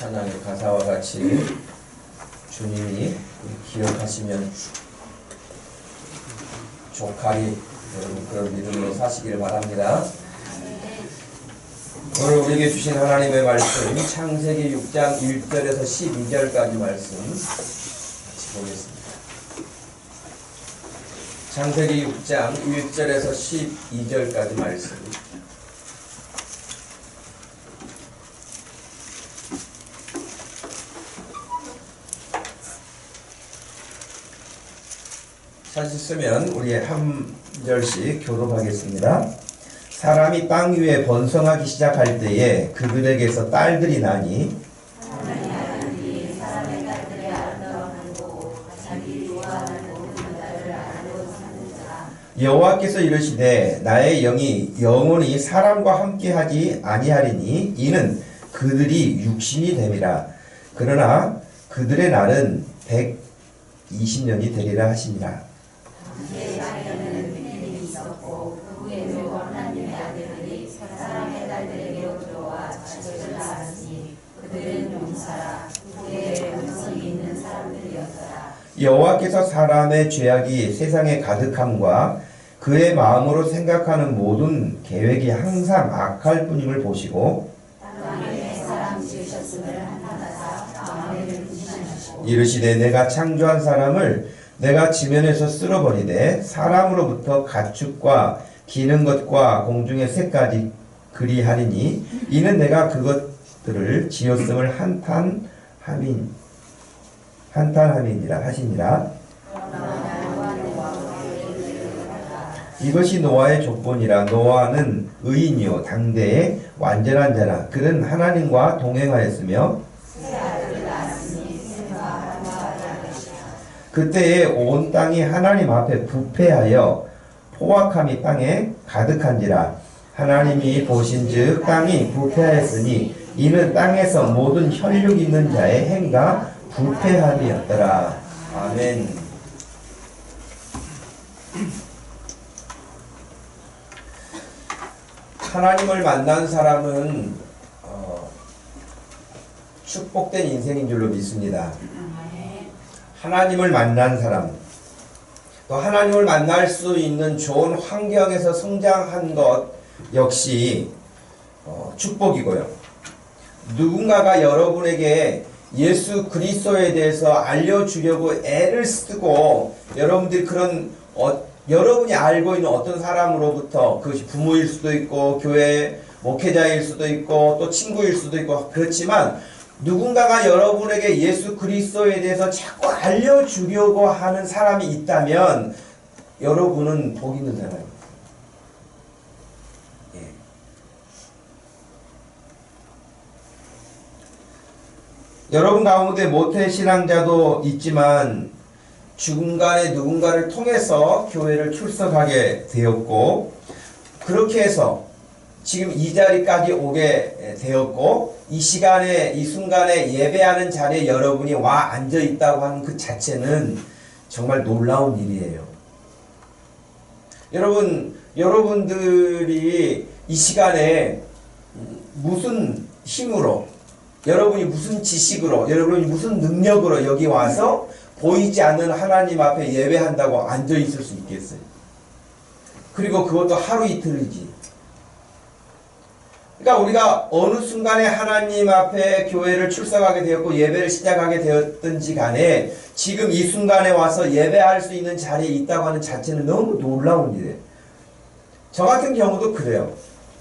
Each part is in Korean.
찬양의 가사와 같이 주님이 기억하시면 족하리, 여러분 그런 믿음으로 사시기를 바랍니다. 오늘 우리에게 주신 하나님의 말씀 창세기 6장 1절에서 12절까지 말씀 같이 보겠습니다. 창세기 6장 1절에서 12절까지 말씀. 찾으시면 우리 한 절씩 교독하겠습니다. 사람이 땅 위에 번성하기 시작할 때에 그들에게서 딸들이 나니 여호와께서 이르시되 나의 영이 영원히 사람과 함께하지 아니하리니 이는 그들이 육신이 됨이라. 그러나 그들의 날은 120년이 되리라 하시니라. 여호와께서 사람의 죄악이 세상에 가득함과 그의 마음으로 생각하는 모든 계획이 항상 악할 뿐임을 보시고 이르시되 내가 창조한 사람을 내가 지면에서 쓸어버리되 사람으로부터 가축과 기는 것과 공중의 새까지 그리하리니 이는 내가 그것들을 지었음을 한탄함이니라 하시니라. 이것이 노아의 족본이라. 노아는 의인이요 당대의 완전한 자라. 그는 하나님과 동행하였으며 그때에 온 땅이 하나님 앞에 부패하여 포악함이 땅에 가득한지라. 하나님이 보신즉 땅이 부패하였으니 이는 땅에서 모든 혈육 있는 자의 행위가 부패함이었더라. 아멘. 하나님을 만난 사람은 축복된 인생인 줄로 믿습니다. 하나님을 만난 사람, 또 하나님을 만날 수 있는 좋은 환경에서 성장한 것 역시 축복이고요. 누군가가 여러분에게 예수 그리스도에 대해서 알려주려고 애를 쓰고 여러분들이 그런 여러분이 알고 있는 어떤 사람으로부터 그것이 부모일 수도 있고 교회 목회자일 수도 있고 또 친구일 수도 있고 그렇지만 누군가가 여러분에게 예수 그리스도에 대해서 자꾸 알려주려고 하는 사람이 있다면 여러분은 복 있는 사람입니다. 예. 여러분 가운데 모태신앙자도 있지만 중간에 누군가를 통해서 교회를 출석하게 되었고 그렇게 해서 지금 이 자리까지 오게 되었고, 이 시간에, 이 순간에 예배하는 자리에 여러분이 와 앉아 있다고 하는 그 자체는 정말 놀라운 일이에요. 여러분들이 이 시간에 무슨 힘으로, 여러분이 무슨 지식으로, 여러분이 무슨 능력으로 여기 와서 보이지 않는 하나님 앞에 예배한다고 앉아 있을 수 있겠어요? 그리고 그것도 하루 이틀이지. 그러니까 우리가 어느 순간에 하나님 앞에 교회를 출석하게 되었고 예배를 시작하게 되었든지 간에 지금 이 순간에 와서 예배할 수 있는 자리에 있다고 하는 자체는 너무 놀라운 일이에요. 저 같은 경우도 그래요.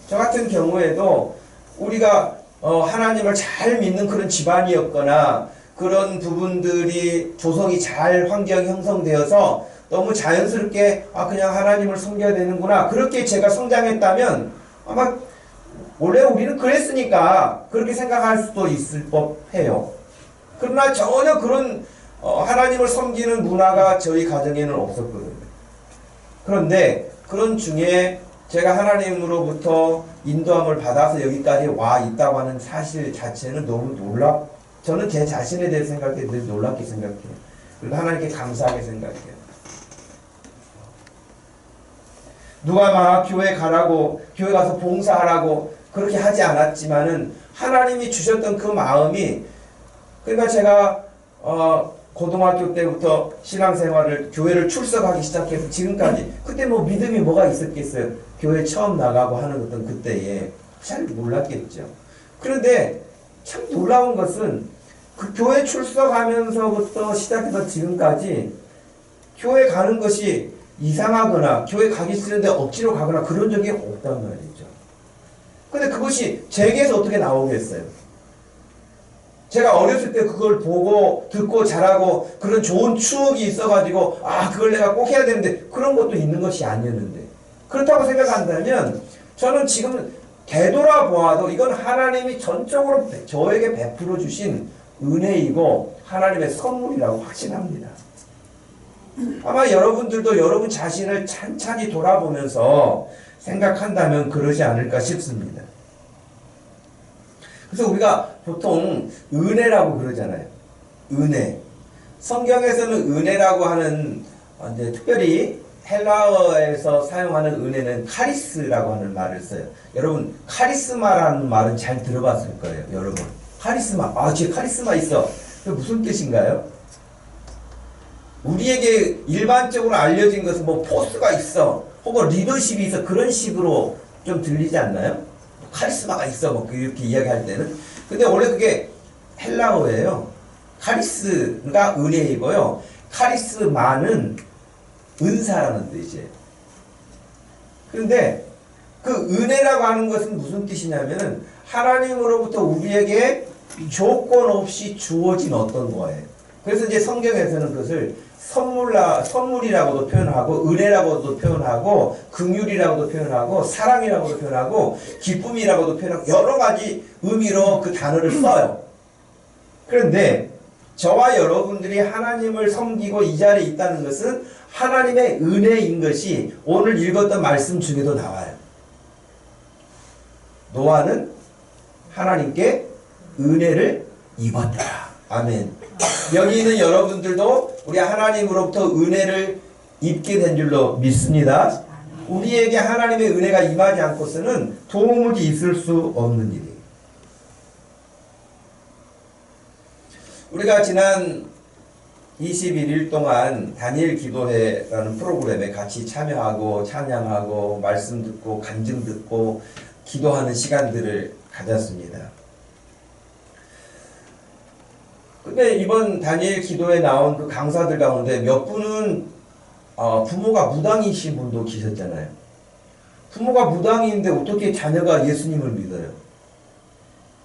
저 같은 경우에도 우리가 하나님을 잘 믿는 그런 집안이었거나 그런 부분들이 조성이 잘 환경이 형성되어서 너무 자연스럽게 그냥 하나님을 섬겨야 되는구나 그렇게 제가 성장했다면 아마 원래 우리는 그랬으니까 그렇게 생각할 수도 있을 법해요. 그러나 전혀 그런 하나님을 섬기는 문화가 저희 가정에는 없었거든요. 그런데 그런 중에 제가 하나님으로부터 인도함을 받아서 여기까지 와 있다고 하는 사실 자체는 너무 저는 제 자신에 대해 생각할 때 늘 놀랍게 생각해요. 그리고 하나님께 감사하게 생각해요. 누가 막 교회 가라고, 교회 가서 봉사하라고 그렇게 하지 않았지만은 하나님이 주셨던 그 마음이, 그러니까 제가 고등학교 때부터 신앙생활을 교회를 출석하기 시작해서 지금까지 그때 뭐 믿음이 뭐가 있었겠어요. 교회 처음 나가고 하는 어떤 그때에 잘 몰랐겠죠. 그런데 참 놀라운 것은 그 교회 출석하면서부터 시작해서 지금까지 교회 가는 것이 이상하거나 교회 가기 싫은데 억지로 가거나 그런 적이 없단 말이죠. 근데 그것이 제게서 어떻게 나오겠어요? 제가 어렸을 때 그걸 보고 듣고 자라고 그런 좋은 추억이 있어가지고 그걸 내가 꼭 해야 되는데 그런 것도 있는 것이 아니었는데, 그렇다고 생각한다면 저는 지금 되돌아보아도 이건 하나님이 전적으로 저에게 베풀어 주신 은혜이고 하나님의 선물이라고 확신합니다. 아마 여러분들도 여러분 자신을 찬찬히 돌아보면서 생각한다면 그러지 않을까 싶습니다. 그래서 우리가 보통 은혜라고 그러잖아요. 은혜. 성경에서는 은혜라고 하는, 이제 특별히 헬라어에서 사용하는 은혜는 카리스라고 하는 말을 써요. 여러분, 카리스마라는 말은 잘 들어봤을 거예요. 여러분. 카리스마. 쟤 카리스마 있어. 그게 무슨 뜻인가요? 우리에게 일반적으로 알려진 것은 뭐 포스가 있어. 혹은 리더십이 있어. 그런 식으로 좀 들리지 않나요? 카리스마가 있어. 뭐 이렇게 이야기할 때는. 근데 원래 그게 헬라어예요. 카리스가 은혜이고요. 카리스마는 은사라는 뜻이에요. 그런데 그 은혜라고 하는 것은 무슨 뜻이냐면은 하나님으로부터 우리에게 조건 없이 주어진 어떤 거예요. 그래서 이제 성경에서는 그것을 선물이라고도 표현하고 은혜라고도 표현하고 긍휼이라고도 표현하고 사랑이라고도 표현하고 기쁨이라고도 표현하고 여러 가지 의미로 그 단어를 써요. 그런데 저와 여러분들이 하나님을 섬기고 이 자리에 있다는 것은 하나님의 은혜인 것이 오늘 읽었던 말씀 중에도 나와요. 노아는 하나님께 은혜를 입었더라. 아멘. 여기 있는 여러분들도 우리 하나님으로부터 은혜를 입게 된 줄로 믿습니다. 우리에게 하나님의 은혜가 임하지 않고서는 도무지 있을 수 없는 일이에요. 우리가 지난 21일 동안 다니엘 기도회라는 프로그램에 같이 참여하고 찬양하고 말씀 듣고 간증 듣고 기도하는 시간들을 가졌습니다. 근데 이번 다니엘 기도에 나온 그 강사들 가운데 몇 분은 부모가 무당이신 분도 계셨잖아요. 부모가 무당인데 어떻게 자녀가 예수님을 믿어요?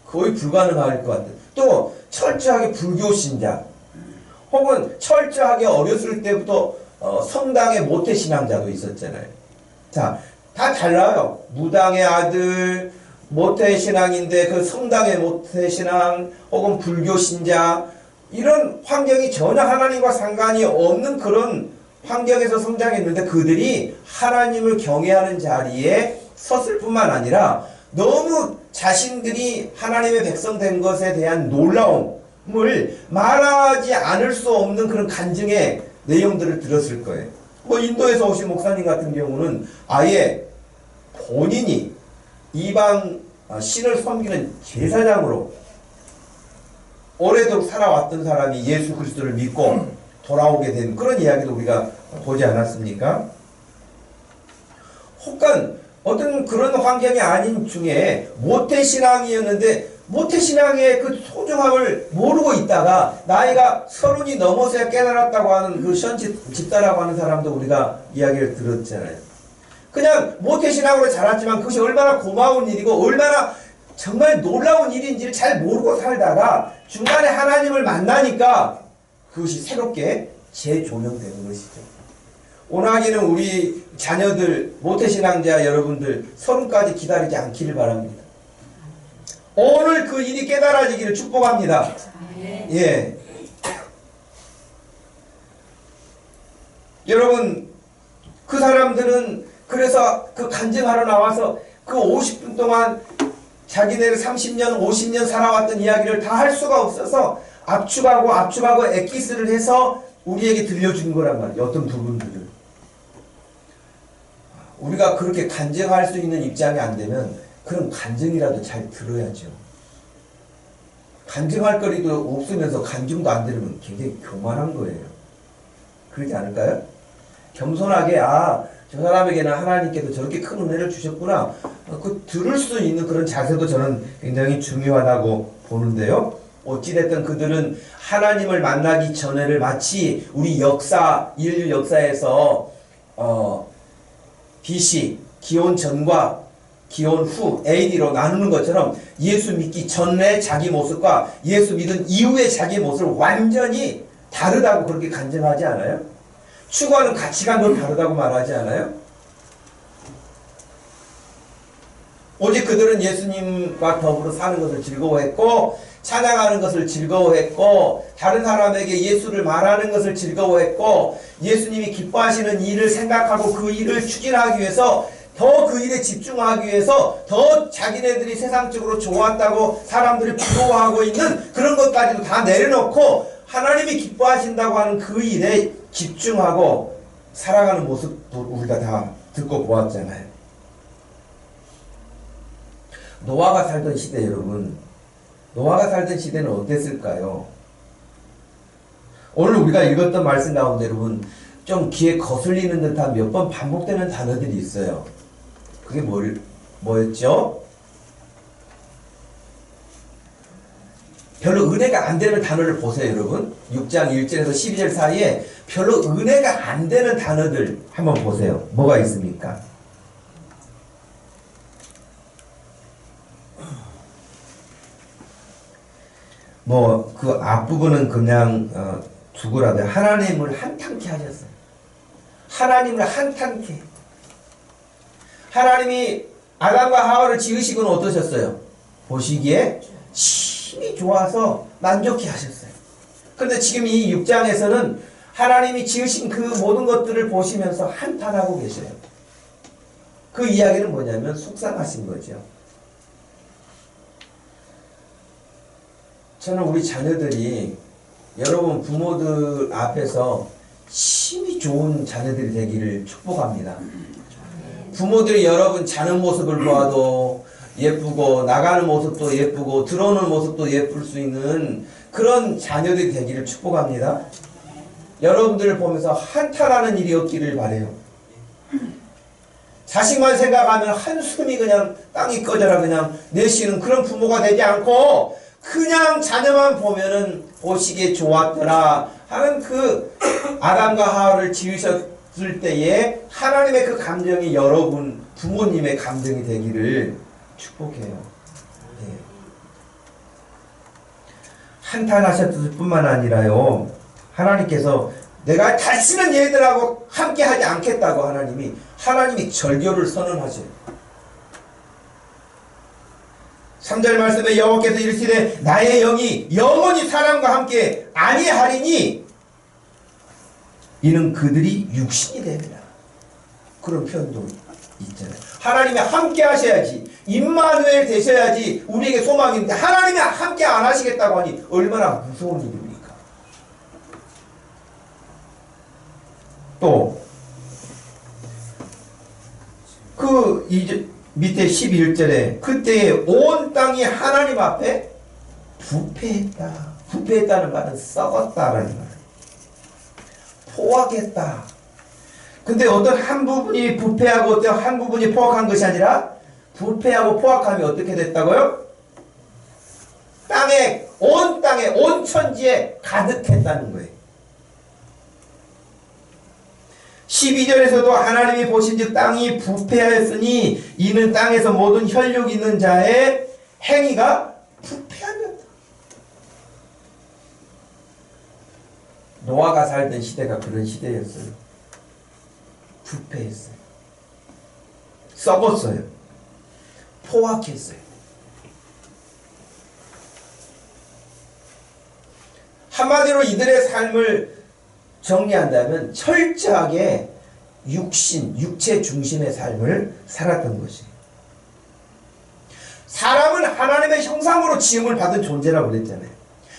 거의 불가능할 것 같아요. 또 철저하게 불교 신자 혹은 철저하게 어렸을 때부터 성당의 모태신앙자도 있었잖아요. 자, 다 달라요. 무당의 아들, 모태신앙인데 그 성당의 모태신앙 혹은 불교 신자, 이런 환경이 전혀 하나님과 상관이 없는 그런 환경에서 성장했는데 그들이 하나님을 경외하는 자리에 섰을 뿐만 아니라 너무 자신들이 하나님의 백성 된 것에 대한 놀라움을 말하지 않을 수 없는 그런 간증의 내용들을 들었을 거예요. 뭐 인도에서 오신 목사님 같은 경우는 아예 본인이 이방 신을 섬기는 제사장으로 오래도록 살아왔던 사람이 예수 그리스도를 믿고 돌아오게 된 그런 이야기도 우리가 보지 않았습니까? 혹은 어떤 그런 환경이 아닌 중에 모태신앙이었는데 모태신앙의 그 소중함을 모르고 있다가 나이가 30이 넘어서야 깨달았다고 하는 그 시원치 집사라고 하는 사람도 우리가 이야기를 들었잖아요. 그냥 모태신앙으로 자랐지만 그것이 얼마나 고마운 일이고 얼마나 정말 놀라운 일인지를 잘 모르고 살다가 중간에 하나님을 만나니까 그것이 새롭게 재조명되는 것이죠. 오나기는 우리 자녀들 모태신앙자 여러분들 30까지 기다리지 않기를 바랍니다. 오늘 그 일이 깨달아지기를 축복합니다. 예. 여러분 그 사람들은 그래서 그 간증하러 나와서 그 50분 동안 자기네를 30년 50년 살아왔던 이야기를 다 할 수가 없어서 압축하고 엑기스를 해서 우리에게 들려준 거란 말이에요. 어떤 부분들을 우리가 그렇게 간증할 수 있는 입장이 안 되면 그런 간증이라도 잘 들어야죠. 간증할 거리도 없으면서 간증도 안 들으면 굉장히 교만한 거예요. 그러지 않을까요? 겸손하게 저 사람에게는 하나님께서 저렇게 큰 은혜를 주셨구나. 그 들을 수 있는 그런 자세도 저는 굉장히 중요하다고 보는데요. 어찌됐든 그들은 하나님을 만나기 전에를 마치 우리 인류 역사에서 BC, 기원 전과 기원 후 AD로 나누는 것처럼 예수 믿기 전의 자기 모습과 예수 믿은 이후의 자기 모습을 완전히 다르다고 그렇게 간증하지 않아요? 추구하는 가치관도 다르다고 말하지 않아요? 오직 그들은 예수님과 더불어 사는 것을 즐거워했고 찬양하는 것을 즐거워했고 다른 사람에게 예수를 말하는 것을 즐거워했고 예수님이 기뻐하시는 일을 생각하고 그 일을 추진하기 위해서 더 그 일에 집중하기 위해서 더 자기네들이 세상적으로 좋았다고 사람들이 부러워하고 있는 그런 것까지도 다 내려놓고 하나님이 기뻐하신다고 하는 그 일에 집중하고 살아가는 모습도 우리가 다 듣고 보았잖아요. 노아가 살던 시대 여러분, 노아가 살던 시대는 어땠을까요? 오늘 우리가 읽었던 말씀 가운데 여러분 좀 귀에 거슬리는 듯한 몇 번 반복되는 단어들이 있어요. 그게 뭐였죠? 별로 은혜가 안 되는 단어를 보세요 여러분. 6장 1절에서 12절 사이에 별로 은혜가 안 되는 단어들 한번 보세요. 뭐가 있습니까? 그 앞부분은 그냥 두고라도 하나님을 한탄케 하셨어요. 하나님을 한탄케. 하나님이 아담과 하와를 지으시고는 어떠셨어요? 보시기에 심히 좋아서 만족해 하셨어요. 그런데 지금 이 6장에서는 하나님이 지으신 그 모든 것들을 보시면서 한탄하고 계셔요. 그 이야기는 뭐냐면 속상하신 거죠. 저는 우리 자녀들이 여러분 부모들 앞에서 심히 좋은 자녀들이 되기를 축복합니다. 부모들이 여러분 자는 모습을 보아도 예쁘고 나가는 모습도 예쁘고 들어오는 모습도 예쁠 수 있는 그런 자녀들이 되기를 축복합니다. 여러분들을 보면서 한탄하는 일이 없기를 바라요. 자식만 생각하면 한숨이 그냥 땅이 꺼져라 그냥 내쉬는 그런 부모가 되지 않고 그냥 자녀만 보면은 보시기에 좋았더라 하는 그 아담과 하와를 지으셨을 때에 하나님의 그 감정이 여러분 부모님의 감정이 되기를 축복해요. 네. 한탄하셨을 뿐만 아니라요. 하나님께서 내가 다시는 얘들하고 함께 하지 않겠다고 하나님이 절교를 선언하셔요. 3절 말씀에 여호와께서 이르시되 나의 영이 영원히 사람과 함께 아니하리니 이는 그들이 육신이 됩니다. 그런 표현도 있잖아요. 하나님이 함께 하셔야지, 임마누엘 되셔야지 우리에게 소망이 있는데 하나님이 함께 안 하시겠다고 하니 얼마나 무서운 일입니까? 또 그 이제 밑에 11절에 그때에 온 땅이 하나님 앞에 부패했다. 부패했다는 말은 썩었다라는 말이에요. 포악했다. 근데 어떤 한 부분이 부패하고 어떤 한 부분이 포악한 것이 아니라 부패하고 포악함이 어떻게 됐다고요? 온 땅에 온 천지에 가득했다는 거예요. 12절에서도 하나님이 보신즉 땅이 부패하였으니 이는 땅에서 모든 혈육 있는 자의 행위가 부패함이었다. 노아가 살던 시대가 그런 시대였어요. 부패했어요. 썩었어요. 포악했어요. 한마디로 이들의 삶을 정리한다면 철저하게 육체 중심의 삶을 살았던 것이에요. 사람은 하나님의 형상으로 지음을 받은 존재라고 그랬잖아요.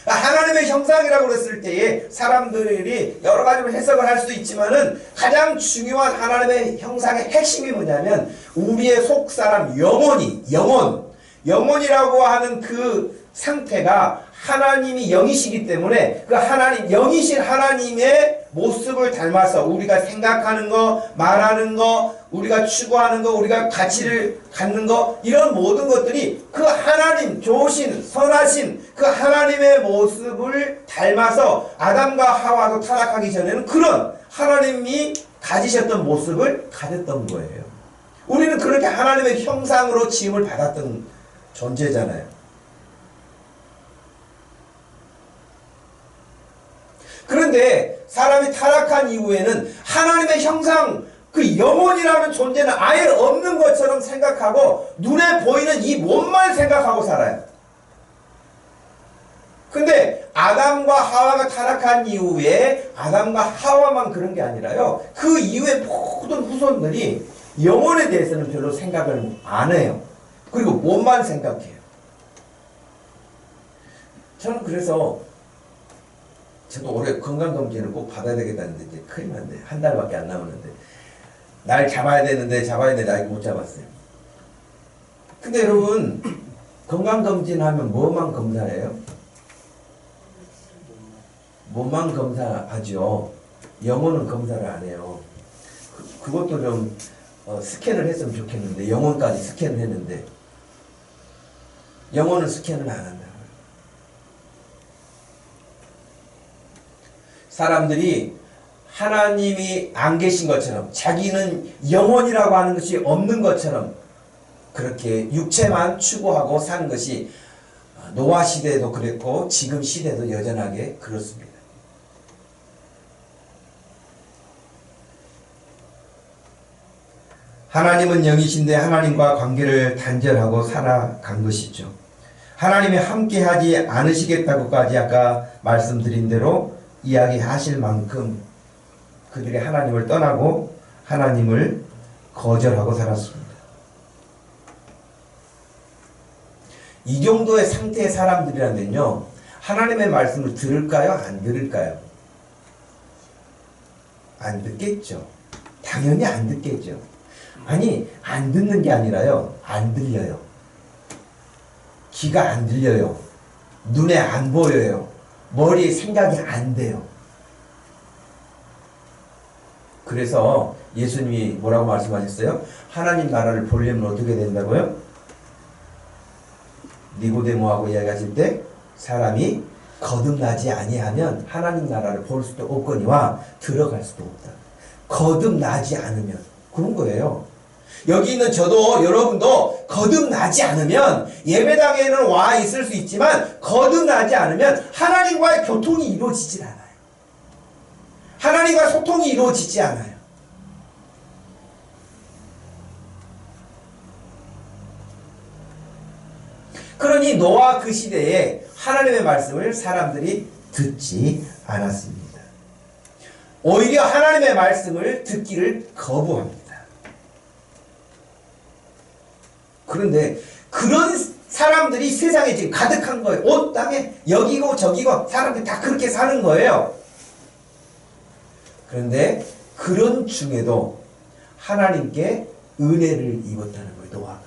하나님의 형상이라고 그랬을 때에 사람들이 여러 가지로 해석을 할 수도 있지만은 가장 중요한 하나님의 형상의 핵심이 뭐냐면 우리의 속사람 영혼이라고 하는 그 상태가 하나님이 영이시기 때문에 그 하나님, 영이신 하나님의 모습을 닮아서 우리가 생각하는 거, 말하는 거, 우리가 추구하는 거, 우리가 가치를 갖는 거, 이런 모든 것들이 그 하나님, 좋으신, 선하신 그 하나님의 모습을 닮아서 아담과 하와도 타락하기 전에는 그런 하나님이 가지셨던 모습을 가졌던 거예요. 우리는 그렇게 하나님의 형상으로 지음을 받았던 존재잖아요. 그런데 사람이 타락한 이후에는 하나님의 형상, 그 영혼이라는 존재는 아예 없는 것처럼 생각하고 눈에 보이는 이 몸만 생각하고 살아요. 근데 아담과 하와가 타락한 이후에 아담과 하와만 그런 게 아니라요. 그 이후에 모든 후손들이 영혼에 대해서는 별로 생각을 안 해요. 그리고 몸만 생각해요. 저는 그래서 저도 올해 건강검진을 꼭 받아야 되겠다는데 이제 큰일 났네. 한 달밖에 안 남았는데 날 잡아야 되는데 아직 못 잡았어요. 근데 여러분 건강검진 하면 뭐만 검사해요? 몸만 검사하죠. 영혼은 검사를 안 해요. 그것도 좀 스캔을 했으면 좋겠는데 영혼까지 스캔을 했는데 영혼은 스캔을 안 한다. 사람들이 하나님이 안 계신 것처럼 자기는 영혼이라고 하는 것이 없는 것처럼 그렇게 육체만 추구하고 사는 것이 노아 시대에도 그랬고 지금 시대도 여전하게 그렇습니다. 하나님은 영이신데 하나님과 관계를 단절하고 살아간 것이죠. 하나님이 함께하지 않으시겠다고까지 아까 말씀드린 대로 이야기하실 만큼 그들이 하나님을 떠나고 하나님을 거절하고 살았습니다. 이 정도의 상태의 사람들이라면요, 하나님의 말씀을 들을까요? 안 들을까요? 안 듣겠죠. 당연히 안 듣겠죠. 아니, 안 듣는 게 아니라요, 안 들려요. 귀가 안 들려요. 눈에 안 보여요. 머리에 생각이 안 돼요. 그래서 예수님이 뭐라고 말씀하셨어요? 하나님 나라를 보려면 어떻게 된다고요? 니고데모하고 이야기하실 때 사람이 거듭나지 아니하면 하나님 나라를 볼 수도 없거니와 들어갈 수도 없다. 거듭나지 않으면 그런 거예요. 여기 있는 저도 여러분도 거듭나지 않으면 예배당에는 와 있을 수 있지만 거듭나지 않으면 하나님과의 교통이 이루어지질 않아요. 하나님과 소통이 이루어지지 않아요. 그러니 노아 그 시대에 하나님의 말씀을 사람들이 듣지 않았습니다. 오히려 하나님의 말씀을 듣기를 거부합니다. 그런데 그런 사람들이 세상에 지금 가득한 거예요. 온 땅에 여기고 저기고 사람들이 다 그렇게 사는 거예요. 그런데 그런 중에도 하나님께 은혜를 입었다는 거예요. 노아가.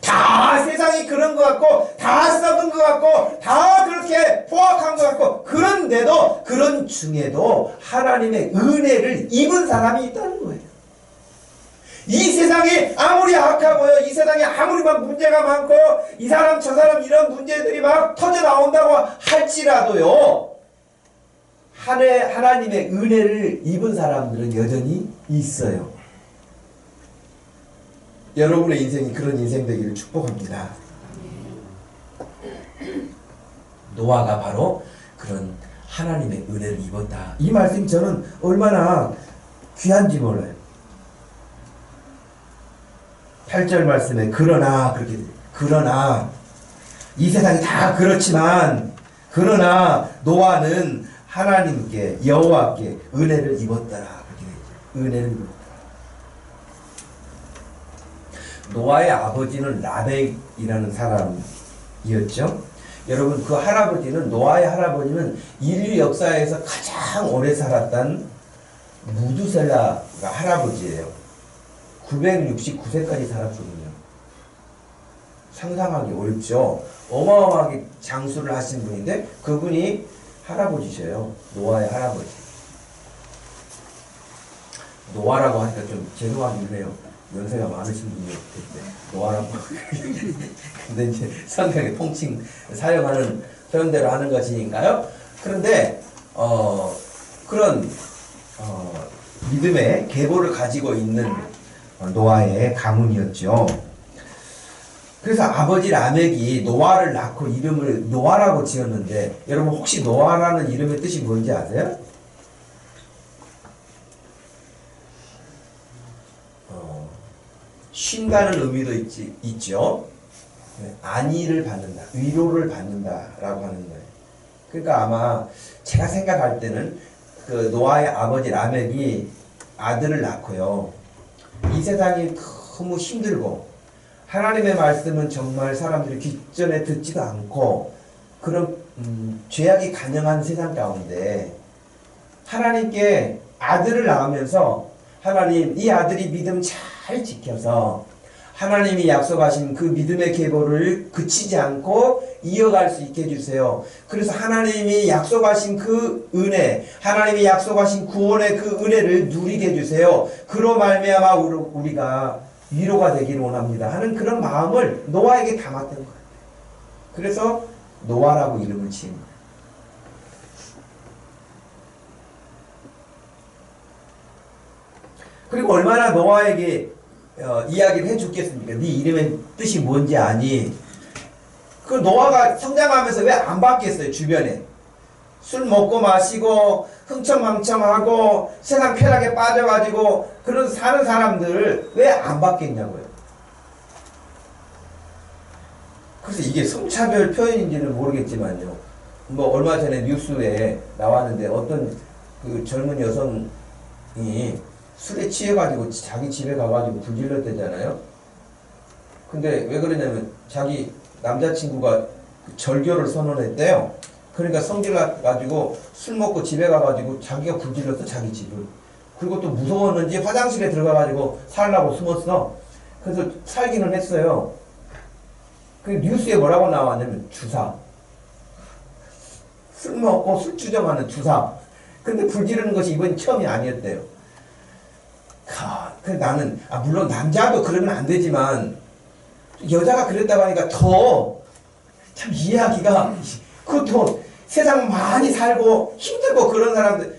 다 세상이 그런 것 같고 다 썩은 것 같고 다 그렇게 포악한 것 같고 그런데도 그런 중에도 하나님의 은혜를 입은 사람이 있다는 거예요. 이 세상이 아무리 악하고요, 이 세상에 아무리 막 문제가 많고 이 사람 저 사람 이런 문제들이 막 터져 나온다고 할지라도요, 하나님의 은혜를 입은 사람들은 여전히 있어요. 여러분의 인생이 그런 인생 되기를 축복합니다. 노아가 바로 그런 하나님의 은혜를 입었다. 이 말씀이 저는 얼마나 귀한지 몰라요. 8절 말씀에 그러나 그렇게 돼요. 그러나 이 세상이 다 그렇지만 그러나 노아는 하나님께 여호와께 은혜를 입었더라. 그렇게 되죠. 은혜를 입었다. 노아의 아버지는 라멕이라는 사람이었죠. 여러분 그 할아버지는 노아의 할아버지는 인류 역사에서 가장 오래 살았던 무두셀라가 할아버지예요. 969세까지 살았거든요. 상상하기 어렵죠. 어마어마하게 장수를 하신 분인데 그분이 할아버지셔요. 노아의 할아버지. 노아라고 하니까 좀 죄송하긴 해요. 연세가 많으신 분이 때문에 노아라고 근데 이제 성경의 통칭 사용하는 표현대로 하는 것이니까요. 그런데 그런 믿음의 계보를 가지고 있는 노아의 가문이었죠. 그래서 아버지 라멕이 노아를 낳고 이름을 노아라고 지었는데 여러분 혹시 노아라는 이름의 뜻이 뭔지 아세요? 쉰다는 의미도 있죠. 안위를 받는다, 위로를 받는다라고 하는 거예요. 그러니까 아마 제가 생각할 때는 그 노아의 아버지 라멕이 아들을 낳고요. 이 세상이 너무 힘들고 하나님의 말씀은 정말 사람들이 귀전에 듣지도 않고 그런 죄악이 간영한 세상 가운데 하나님께 아들을 낳으면서 하나님 이 아들이 믿음 잘 지켜서 하나님이 약속하신 그 믿음의 계보를 그치지 않고 이어갈 수 있게 해주세요. 그래서 하나님이 약속하신 그 은혜, 하나님이 약속하신 구원의 그 은혜를 누리게 해주세요. 그로 말미암아 우리가 위로가 되기를 원합니다 하는 그런 마음을 노아에게 담았던 거예요. 그래서 노아라고 이름을 지은 거예요. 그리고 얼마나 노아에게 이야기를 해줬겠습니까? 네 이름의 뜻이 뭔지 아니? 그 노아가 성장하면서 왜 안 바뀌었어요? 주변에 술 먹고 마시고 흥청망청하고 세상 쾌락에 빠져가지고 그런 사는 사람들 왜 안 바뀌었냐고요. 그래서 이게 성차별 표현인지는 모르겠지만요. 뭐 얼마 전에 뉴스에 나왔는데 어떤 그 젊은 여성이 술에 취해가지고 자기 집에 가가지고 불질렀대잖아요. 근데 왜 그러냐면 자기 남자친구가 절교를 선언했대요. 그러니까 성질나가지고 술 먹고 집에 가가지고 자기가 불질렀어, 자기 집을. 그리고 또 무서웠는지 화장실에 들어가가지고 살라고 숨었어. 그래서 살기는 했어요. 그 뉴스에 뭐라고 나왔냐면 주사. 술 먹고 술 주정하는 주사. 근데 불지르는 것이 이번이 처음이 아니었대요. 그 나는 물론 남자도 그러면 안 되지만 여자가 그랬다고 하니까 더 참 이해하기가 그것도 세상 많이 살고 힘들고 그런 사람들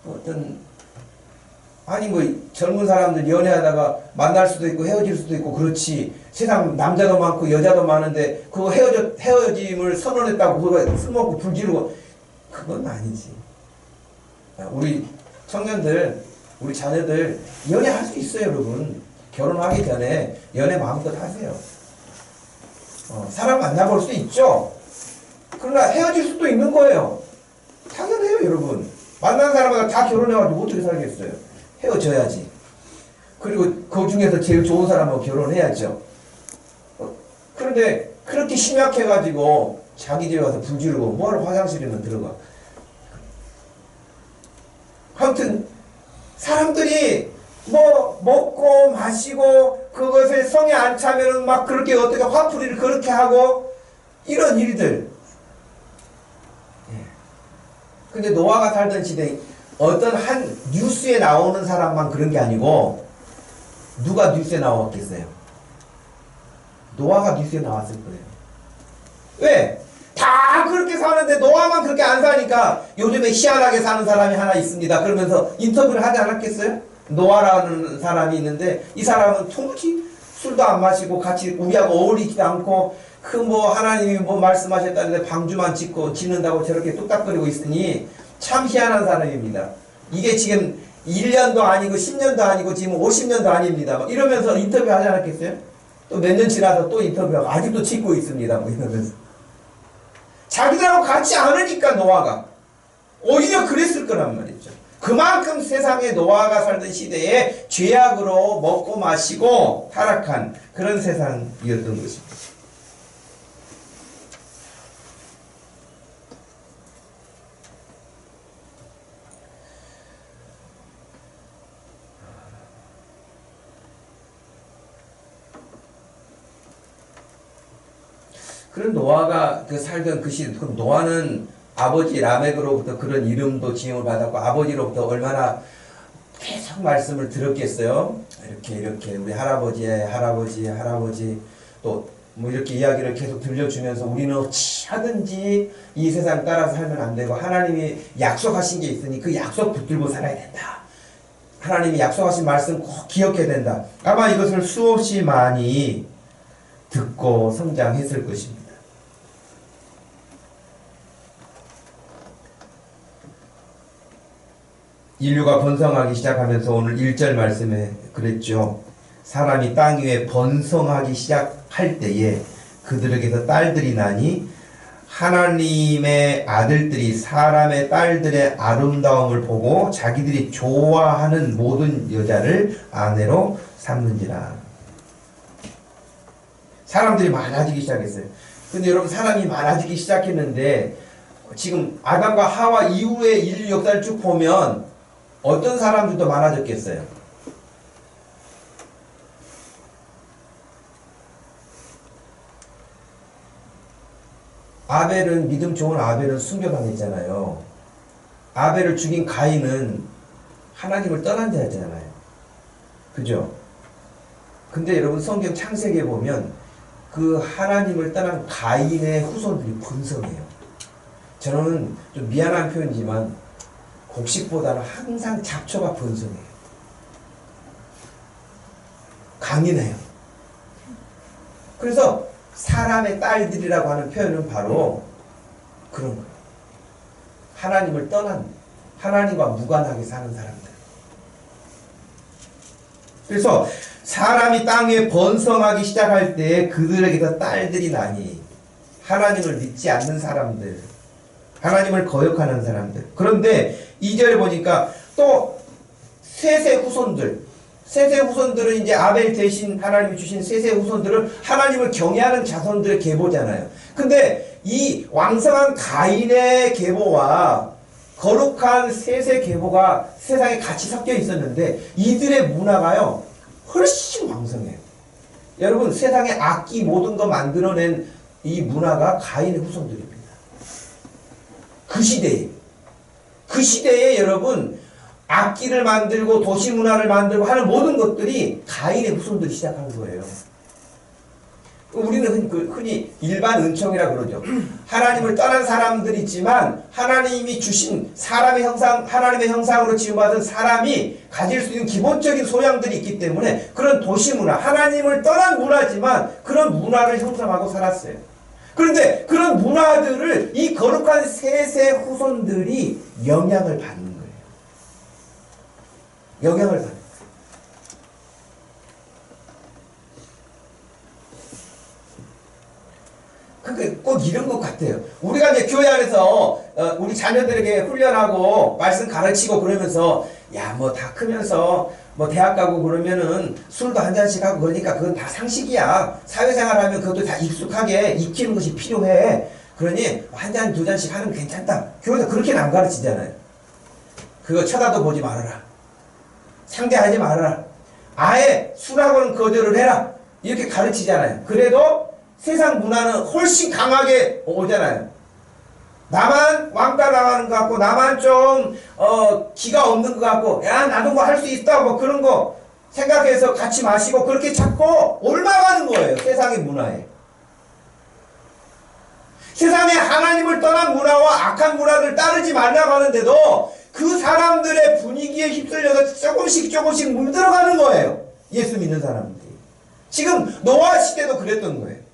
어떤 아니 뭐 젊은 사람들 연애하다가 만날 수도 있고 헤어질 수도 있고 그렇지 세상 남자도 많고 여자도 많은데 그거 헤어짐을 선언했다고 그거 술 먹고 불 지르고 그건 아니지. 우리 청년들 우리 자녀들 연애할 수 있어요. 여러분 결혼하기 전에 연애 마음껏 하세요. 사람 만나볼 수 있죠. 그러나 헤어질 수도 있는 거예요. 당연해요. 여러분 만난 사람마다 다 결혼해가지고 어떻게 살겠어요? 헤어져야지. 그리고 그 중에서 제일 좋은 사람하고 결혼해야죠. 그런데 그렇게 심약해가지고 자기 집에 가서 불 지르고 뭐하러 화장실에만 들어가. 아무튼 사람들이 뭐 먹고 마시고 그것에 성에 안 차면은 막 그렇게 어떻게 화풀이를 그렇게 하고 이런 일들. 근데 노아가 살던 시대에 어떤 한 뉴스에 나오는 사람만 그런 게 아니고 누가 뉴스에 나왔겠어요? 노아가 뉴스에 나왔을 거예요. 왜? 다 그렇게 사는데 노아만 그렇게 안 사니까 요즘에 희한하게 사는 사람이 하나 있습니다. 그러면서 인터뷰를 하지 않았겠어요? 노아라는 사람이 있는데 이 사람은 도무지 술도 안 마시고 같이 우리하고 어울리지도 않고 그 뭐 하나님이 뭐 말씀하셨다는데 방주만 짓고 짓는다고 저렇게 뚝딱거리고 있으니 참 희한한 사람입니다. 이게 지금 1년도 아니고 10년도 아니고 지금 50년도 아닙니다. 막 이러면서 인터뷰 하지 않았겠어요? 또 몇 년 지나서 또 인터뷰하고 아직도 짓고 있습니다. 뭐 이러면서. 자기들하고 같이 않으니까 노아가 오히려 그랬을 거란 말이죠. 그만큼 세상에 노아가 살던 시대에 죄악으로 먹고 마시고 타락한 그런 세상이었던 것입니다. 그런 노아가 그 살던 그 시대, 그럼 노아는 아버지 라멕으로부터 그런 이름도 지음을 받았고 아버지로부터 얼마나 계속 말씀을 들었겠어요. 이렇게 우리 할아버지의 할아버지 또 뭐 이렇게 이야기를 계속 들려주면서 우리는 어찌하든지 이 세상 따라서 살면 안 되고 하나님이 약속하신 게 있으니 그 약속 붙들고 살아야 된다. 하나님이 약속하신 말씀 꼭 기억해야 된다. 아마 이것을 수없이 많이 듣고 성장했을 것입니다. 인류가 번성하기 시작하면서 오늘 1절 말씀에 그랬죠. 사람이 땅 위에 번성하기 시작할 때에 그들에게서 딸들이 나니 하나님의 아들들이 사람의 딸들의 아름다움을 보고 자기들이 좋아하는 모든 여자를 아내로 삼는지라. 사람들이 많아지기 시작했어요. 근데 여러분 사람이 많아지기 시작했는데 지금 아담과 하와 이후의 인류 역사를 쭉 보면 어떤 사람들도 많아졌겠어요? 아벨은 믿음 좋은 아벨은 순교당했잖아요. 아벨을 죽인 가인은 하나님을 떠난 자잖아요. 그죠? 근데 여러분 성경 창세기에 보면 그 하나님을 떠난 가인의 후손들이 번성해요. 저는 좀 미안한 표현이지만 곡식보다는 항상 잡초가 번성해요. 강인해요. 그래서 사람의 딸들이라고 하는 표현은 바로 그런 거예요. 하나님을 떠난, 하나님과 무관하게 사는 사람들. 그래서 사람이 땅에 번성하기 시작할 때 그들에게서 딸들이 나니 하나님을 믿지 않는 사람들, 하나님을 거역하는 사람들. 그런데 2절에 보니까 또 셋의 후손들, 셋의 후손들은 이제 아벨 대신 하나님이 주신 셋의 후손들은 하나님을 경외하는 자손들의 계보잖아요. 근데 이 왕성한 가인의 계보와 거룩한 셋의 계보가 세상에 같이 섞여 있었는데 이들의 문화가요 훨씬 왕성해요. 여러분 세상에 악기 모든 거 만들어낸 이 문화가 가인의 후손들입니다. 그 시대에 여러분 악기를 만들고 도시 문화를 만들고 하는 모든 것들이 가인의 후손들이 시작한 거예요. 우리는 흔히 일반 은총이라 그러죠. 하나님을 떠난 사람들이지만 하나님이 주신 사람의 형상, 하나님의 형상으로 지음받은 사람이 가질 수 있는 기본적인 소양들이 있기 때문에 그런 도시 문화, 하나님을 떠난 문화지만 그런 문화를 형성하고 살았어요. 그런데 그런 문화들을 이 거룩한 셋의 후손들이 영향을 받는 거예요. 영향을 받는 거예요. 그게 꼭 이런 것 같아요. 우리가 이제 교회 안에서 우리 자녀들에게 훈련하고 말씀 가르치고 그러면서 야, 뭐 다 크면서 뭐 대학 가고 그러면은 술도 한 잔씩 하고 그러니까 그건 다 상식이야. 사회생활 하면 그것도 다 익숙하게 익히는 것이 필요해. 그러니 한 잔, 두 잔씩 하는 게 괜찮다. 교회에서 그렇게는 안 가르치잖아요. 그거 쳐다도 보지 말아라. 상대하지 말아라. 아예 술하고는 거절을 해라. 이렇게 가르치잖아요. 그래도 세상 문화는 훨씬 강하게 오잖아요. 나만 왕따 당하는 것 같고, 나만 좀, 기가 없는 것 같고, 야, 나도 뭐 할 수 있다, 뭐 그런 거 생각해서 같이 마시고, 그렇게 자꾸 올라가는 거예요. 세상의 문화에. 세상에 하나님을 떠난 문화와 악한 문화를 따르지 말라고 하는데도 그 사람들의 분위기에 휩쓸려서 조금씩 물들어가는 거예요. 예수 믿는 사람들이. 지금 노아 시대도 그랬던 거예요.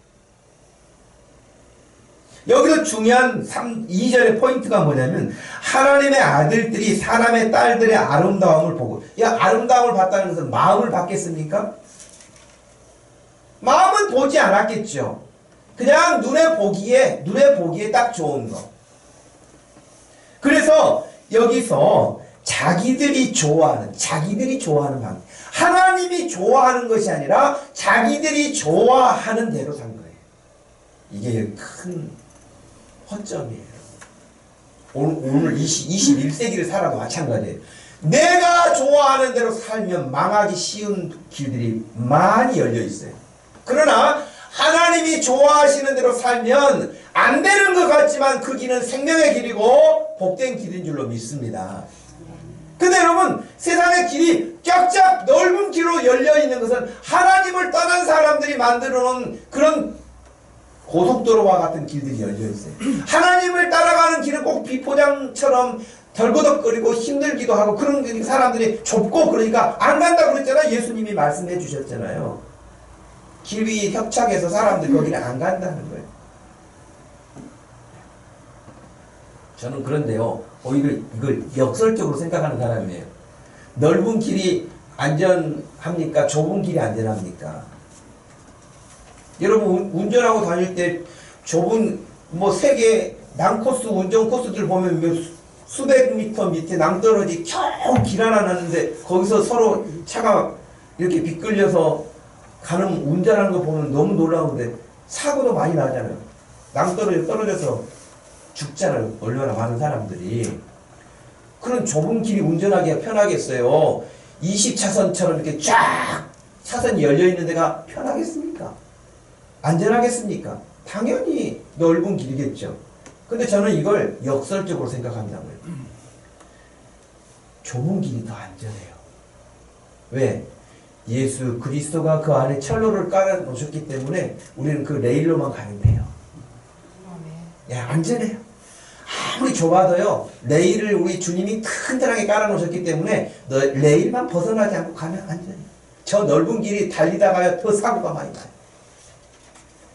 여기서 중요한 2절의 포인트가 뭐냐면 하나님의 아들들이 사람의 딸들의 아름다움을 보고, 야, 아름다움을 봤다는 것은 마음을 봤겠습니까? 마음은 보지 않았겠죠. 그냥 눈에 보기에 딱 좋은 거. 그래서 여기서 자기들이 좋아하는 방법, 하나님이 좋아하는 것이 아니라 자기들이 좋아하는 대로 산 거예요. 이게 큰 허점이에요. 오늘 21세기를 살아도 마찬가지예요. 내가 좋아하는 대로 살면 망하기 쉬운 길들이 많이 열려 있어요. 그러나 하나님이 좋아하시는 대로 살면 안 되는 것 같지만 그 길은 생명의 길이고 복된 길인 줄로 믿습니다. 근데 여러분, 세상의 길이 쫙쫙 넓은 길로 열려 있는 것은 하나님을 떠난 사람들이 만들어 놓은 그런 고속도로와 같은 길들이 열려 있어요. 하나님을 따라가는 길은 꼭 비포장처럼 덜거덕거리고 힘들기도 하고 그런 사람들이 좁고 그러니까 안 간다고 그랬잖아요. 예수님이 말씀해 주셨잖아요. 길 위에 협착해서 사람들이 거기를 안 간다는 거예요. 저는 그런데요, 오히려 이걸 역설적으로 생각하는 사람이에요. 넓은 길이 안전합니까? 좁은 길이 안전합니까? 여러분 운전하고 다닐 때 좁은 뭐 세계 낭코스 운전 코스들 보면 수백 미터 밑에 낭떠러지 겨우 길 하나 났는데 거기서 서로 차가 이렇게 비끌려서 가는 운전하는 거 보면 너무 놀라운데 사고도 많이 나잖아요. 낭떠러지 떨어져서 죽잖아요. 얼마나 많은 사람들이. 그런 좁은 길이 운전하기가 편하겠어요. 20차선처럼 이렇게 쫙 차선이 열려있는 데가 편하겠습니까? 안전하겠습니까? 당연히 넓은 길이겠죠. 근데 저는 이걸 역설적으로 생각합니다. 좁은 길이 더 안전해요. 왜? 예수 그리스도가 그 안에 철로를 깔아 놓으셨기 때문에 우리는 그 레일로만 가면 돼요. 야, 안전해요. 아무리 좁아도요, 레일을 우리 주님이 튼튼하게 깔아 놓으셨기 때문에 레일만 벗어나지 않고 가면 안전해요. 저 넓은 길이 달리다가요, 더 사고가 많이 나요.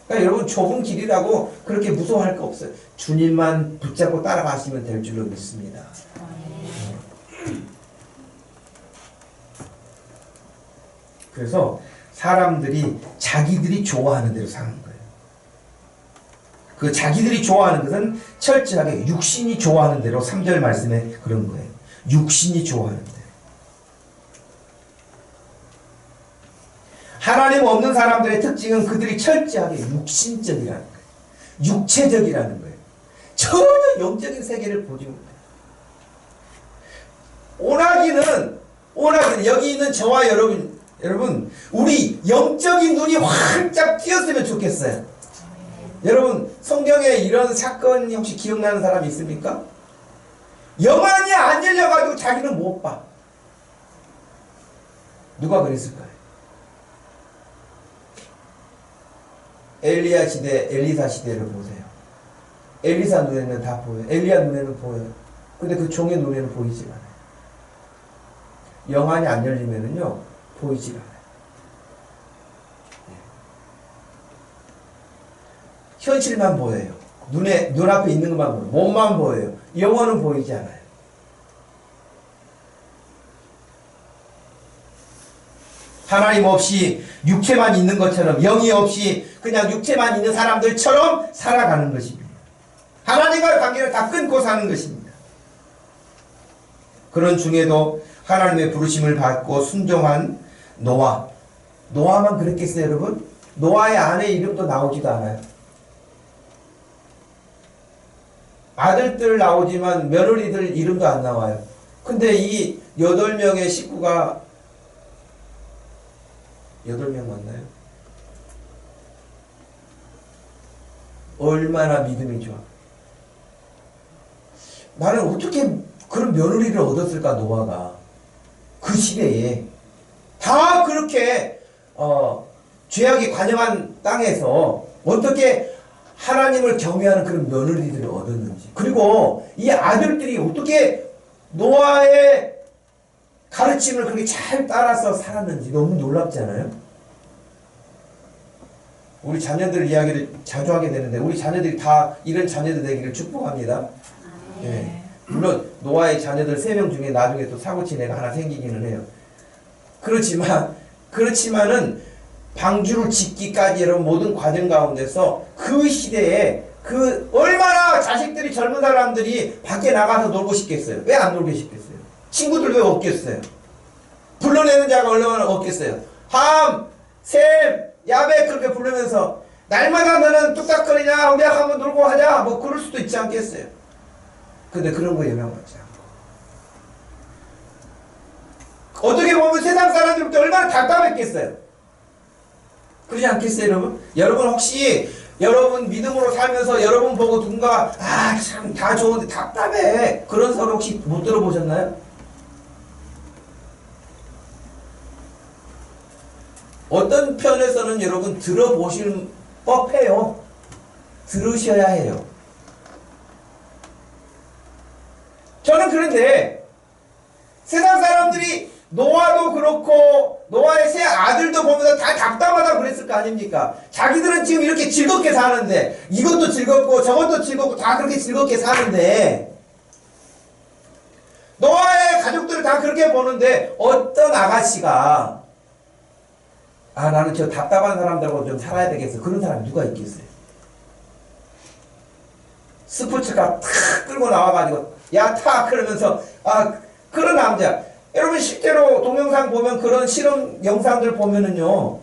그러니까 여러분 좁은 길이라고 그렇게 무서워할 거 없어요. 주님만 붙잡고 따라가시면 될 줄로 믿습니다. 그래서 사람들이 자기들이 좋아하는 대로 사는 거예요. 그 자기들이 좋아하는 것은 철저하게 육신이 좋아하는 대로 3절 말씀에 그런 거예요. 육신이 좋아하는 대로. 하나님 없는 사람들의 특징은 그들이 철저하게 육신적이라는 거예요. 육체적이라는 거예요. 전혀 영적인 세계를 보지 못해요. 오나기는 여기 있는 저와 여러분 우리 영적인 눈이 활짝 띄었으면 좋겠어요. 여러분 성경에 이런 사건이 혹시 기억나는 사람이 있습니까? 영안이 안 열려가지고 자기는 못 봐. 누가 그랬을까요? 엘리야 시대, 엘리사 시대를 보세요. 엘리사 눈에는 다 보여요. 엘리야 눈에는 보여요. 근데 그 종의 눈에는 보이지가 않아요. 영안이 안 열리면은요, 보이지가 않아요. 현실만 보여요. 눈앞에 있는 것만 보여요. 몸만 보여요. 영혼은 보이지 않아요. 하나님 없이 육체만 있는 것처럼, 영이 없이 그냥 육체만 있는 사람들처럼 살아가는 것입니다. 하나님과의 관계를 다 끊고 사는 것입니다. 그런 중에도 하나님의 부르심을 받고 순종한 노아만 그랬겠어요, 여러분? 노아의 아내 이름도 나오지도 않아요. 아들들 나오지만 며느리들 이름도 안 나와요. 근데 이 8명의 식구가 8명 맞나요? 얼마나 믿음이 좋아. 나는 어떻게 그런 며느리를 얻었을까, 노아가. 그 시대에. 다 그렇게, 죄악이 관영한 땅에서 어떻게 하나님을 경외하는 그런 며느리들을 얻었는지. 그리고 이 아들들이 어떻게 노아의 가르침을 그렇게 잘 따라서 살았는지 너무 놀랍지 않아요? 우리 자녀들 이야기를 자주 하게 되는데 우리 자녀들이 다 이런 자녀들 되기를 축복합니다. 네. 물론 노아의 자녀들 3명 중에 나중에 또 사고치는 하나 생기기는 해요. 그렇지만은 방주를 짓기까지 여러분 모든 과정 가운데서 그 시대에 그 얼마나 자식들이 젊은 사람들이 밖에 나가서 놀고 싶겠어요? 왜 안 놀고 싶겠어요? 친구들 왜 없겠어요? 불러내는 자가 얼마나 없겠어요? 함, 셈, 야벳 그렇게 부르면서 날마다 너는 뚝딱거리냐 우리 한번 놀고 하자 뭐 그럴 수도 있지 않겠어요? 근데 그런 거에 영향받지 않고 어떻게 보면 세상 사람들부터 얼마나 답답했겠어요? 그러지 않겠어요, 여러분? 여러분 혹시 여러분 믿음으로 살면서 여러분 보고 누군가 참 다 좋은데 답답해 그런 소리 혹시 못 들어보셨나요? 어떤 편에서는 여러분 들어보실 법해요. 들으셔야 해요. 저는 그런데 세상 사람들이 노아도 그렇고 노아의 세 아들도 보면서 다 답답하다고 그랬을 거 아닙니까? 자기들은 지금 이렇게 즐겁게 사는데 이것도 즐겁고 저것도 즐겁고 다 그렇게 즐겁게 사는데 노아의 가족들을 다 그렇게 보는데 어떤 아가씨가 나는 저 답답한 사람들하고 좀 살아야 되겠어. 그런 사람이 누가 있겠어요? 스포츠카 탁 끌고 나와가지고 야 타 그러면서 그런 남자 여러분 실제로 동영상 보면 그런 실험 영상들 보면은요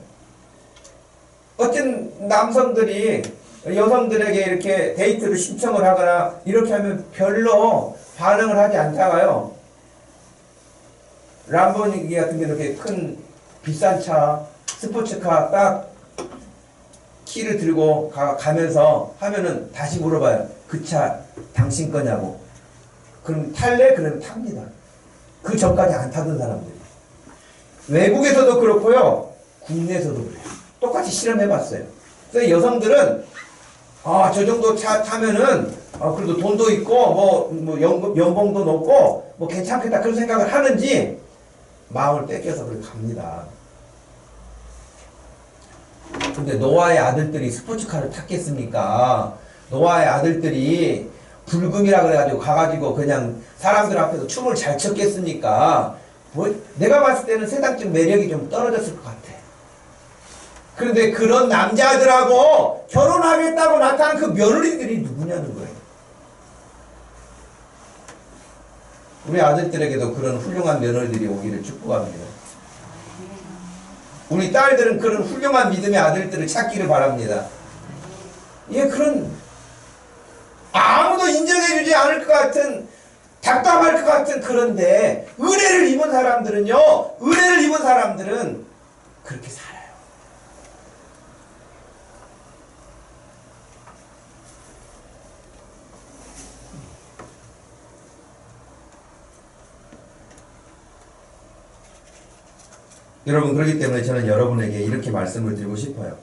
어떤 남성들이 여성들에게 이렇게 데이트를 신청을 하거나 이렇게 하면 별로 반응을 하지 않다가요 람보르기니 같은 게 이렇게 큰 비싼 차 스포츠카 딱 키를 들고 가면서 하면은 다시 물어봐요. 그 차 당신 거냐고. 그럼 탈래? 그러면 탑니다. 그 전까지 안 타던 사람들이. 외국에서도 그렇고요. 국내에서도 그래요. 똑같이 실험해봤어요. 그래서 여성들은 저 정도 차 타면은 그래도 돈도 있고 뭐 연봉도 높고 뭐 괜찮겠다 그런 생각을 하는지 마음을 뺏겨서 그렇게 갑니다. 근데 노아의 아들들이 스포츠카를 탔겠습니까? 노아의 아들들이 불금이라 그래가지고 가가지고 그냥 사람들 앞에서 춤을 잘 췄겠습니까? 내가 봤을 때는 세상적 매력이 좀 떨어졌을 것 같아. 그런데 그런 남자들하고 결혼하겠다고 나타난 그 며느리들이 누구냐는 거예요. 우리 아들들에게도 그런 훌륭한 며느리들이 오기를 축복합니다. 우리 딸들은 그런 훌륭한 믿음의 아들들을 찾기를 바랍니다. 그런 아무도 인정해주지 않을 것 같은 답답할 것 같은 그런데 은혜를 입은 사람들은 그렇게 살아요. 여러분 그렇기 때문에 저는 여러분에게 이렇게 말씀을 드리고 싶어요.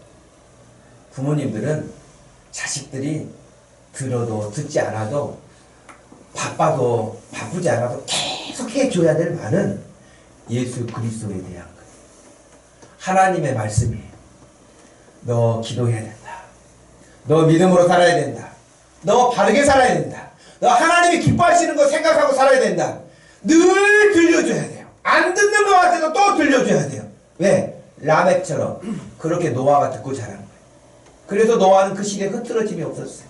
부모님들은 자식들이 들어도 듣지 않아도 바빠도 바쁘지 않아도 계속 해줘야 될 말은 예수 그리스도에 대한 거예요. 하나님의 말씀이에요. 너 기도해야 된다. 너 믿음으로 살아야 된다. 너 바르게 살아야 된다. 너 하나님이 기뻐하시는 거 생각하고 살아야 된다. 늘 들려줘야 돼요. 안 듣는 것 같아도 또 들려줘야 돼요. 왜? 라멕처럼 그렇게 노아가 듣고 자란 거예요. 그래서 노아는 그 시대에 흐트러짐이 없었어요.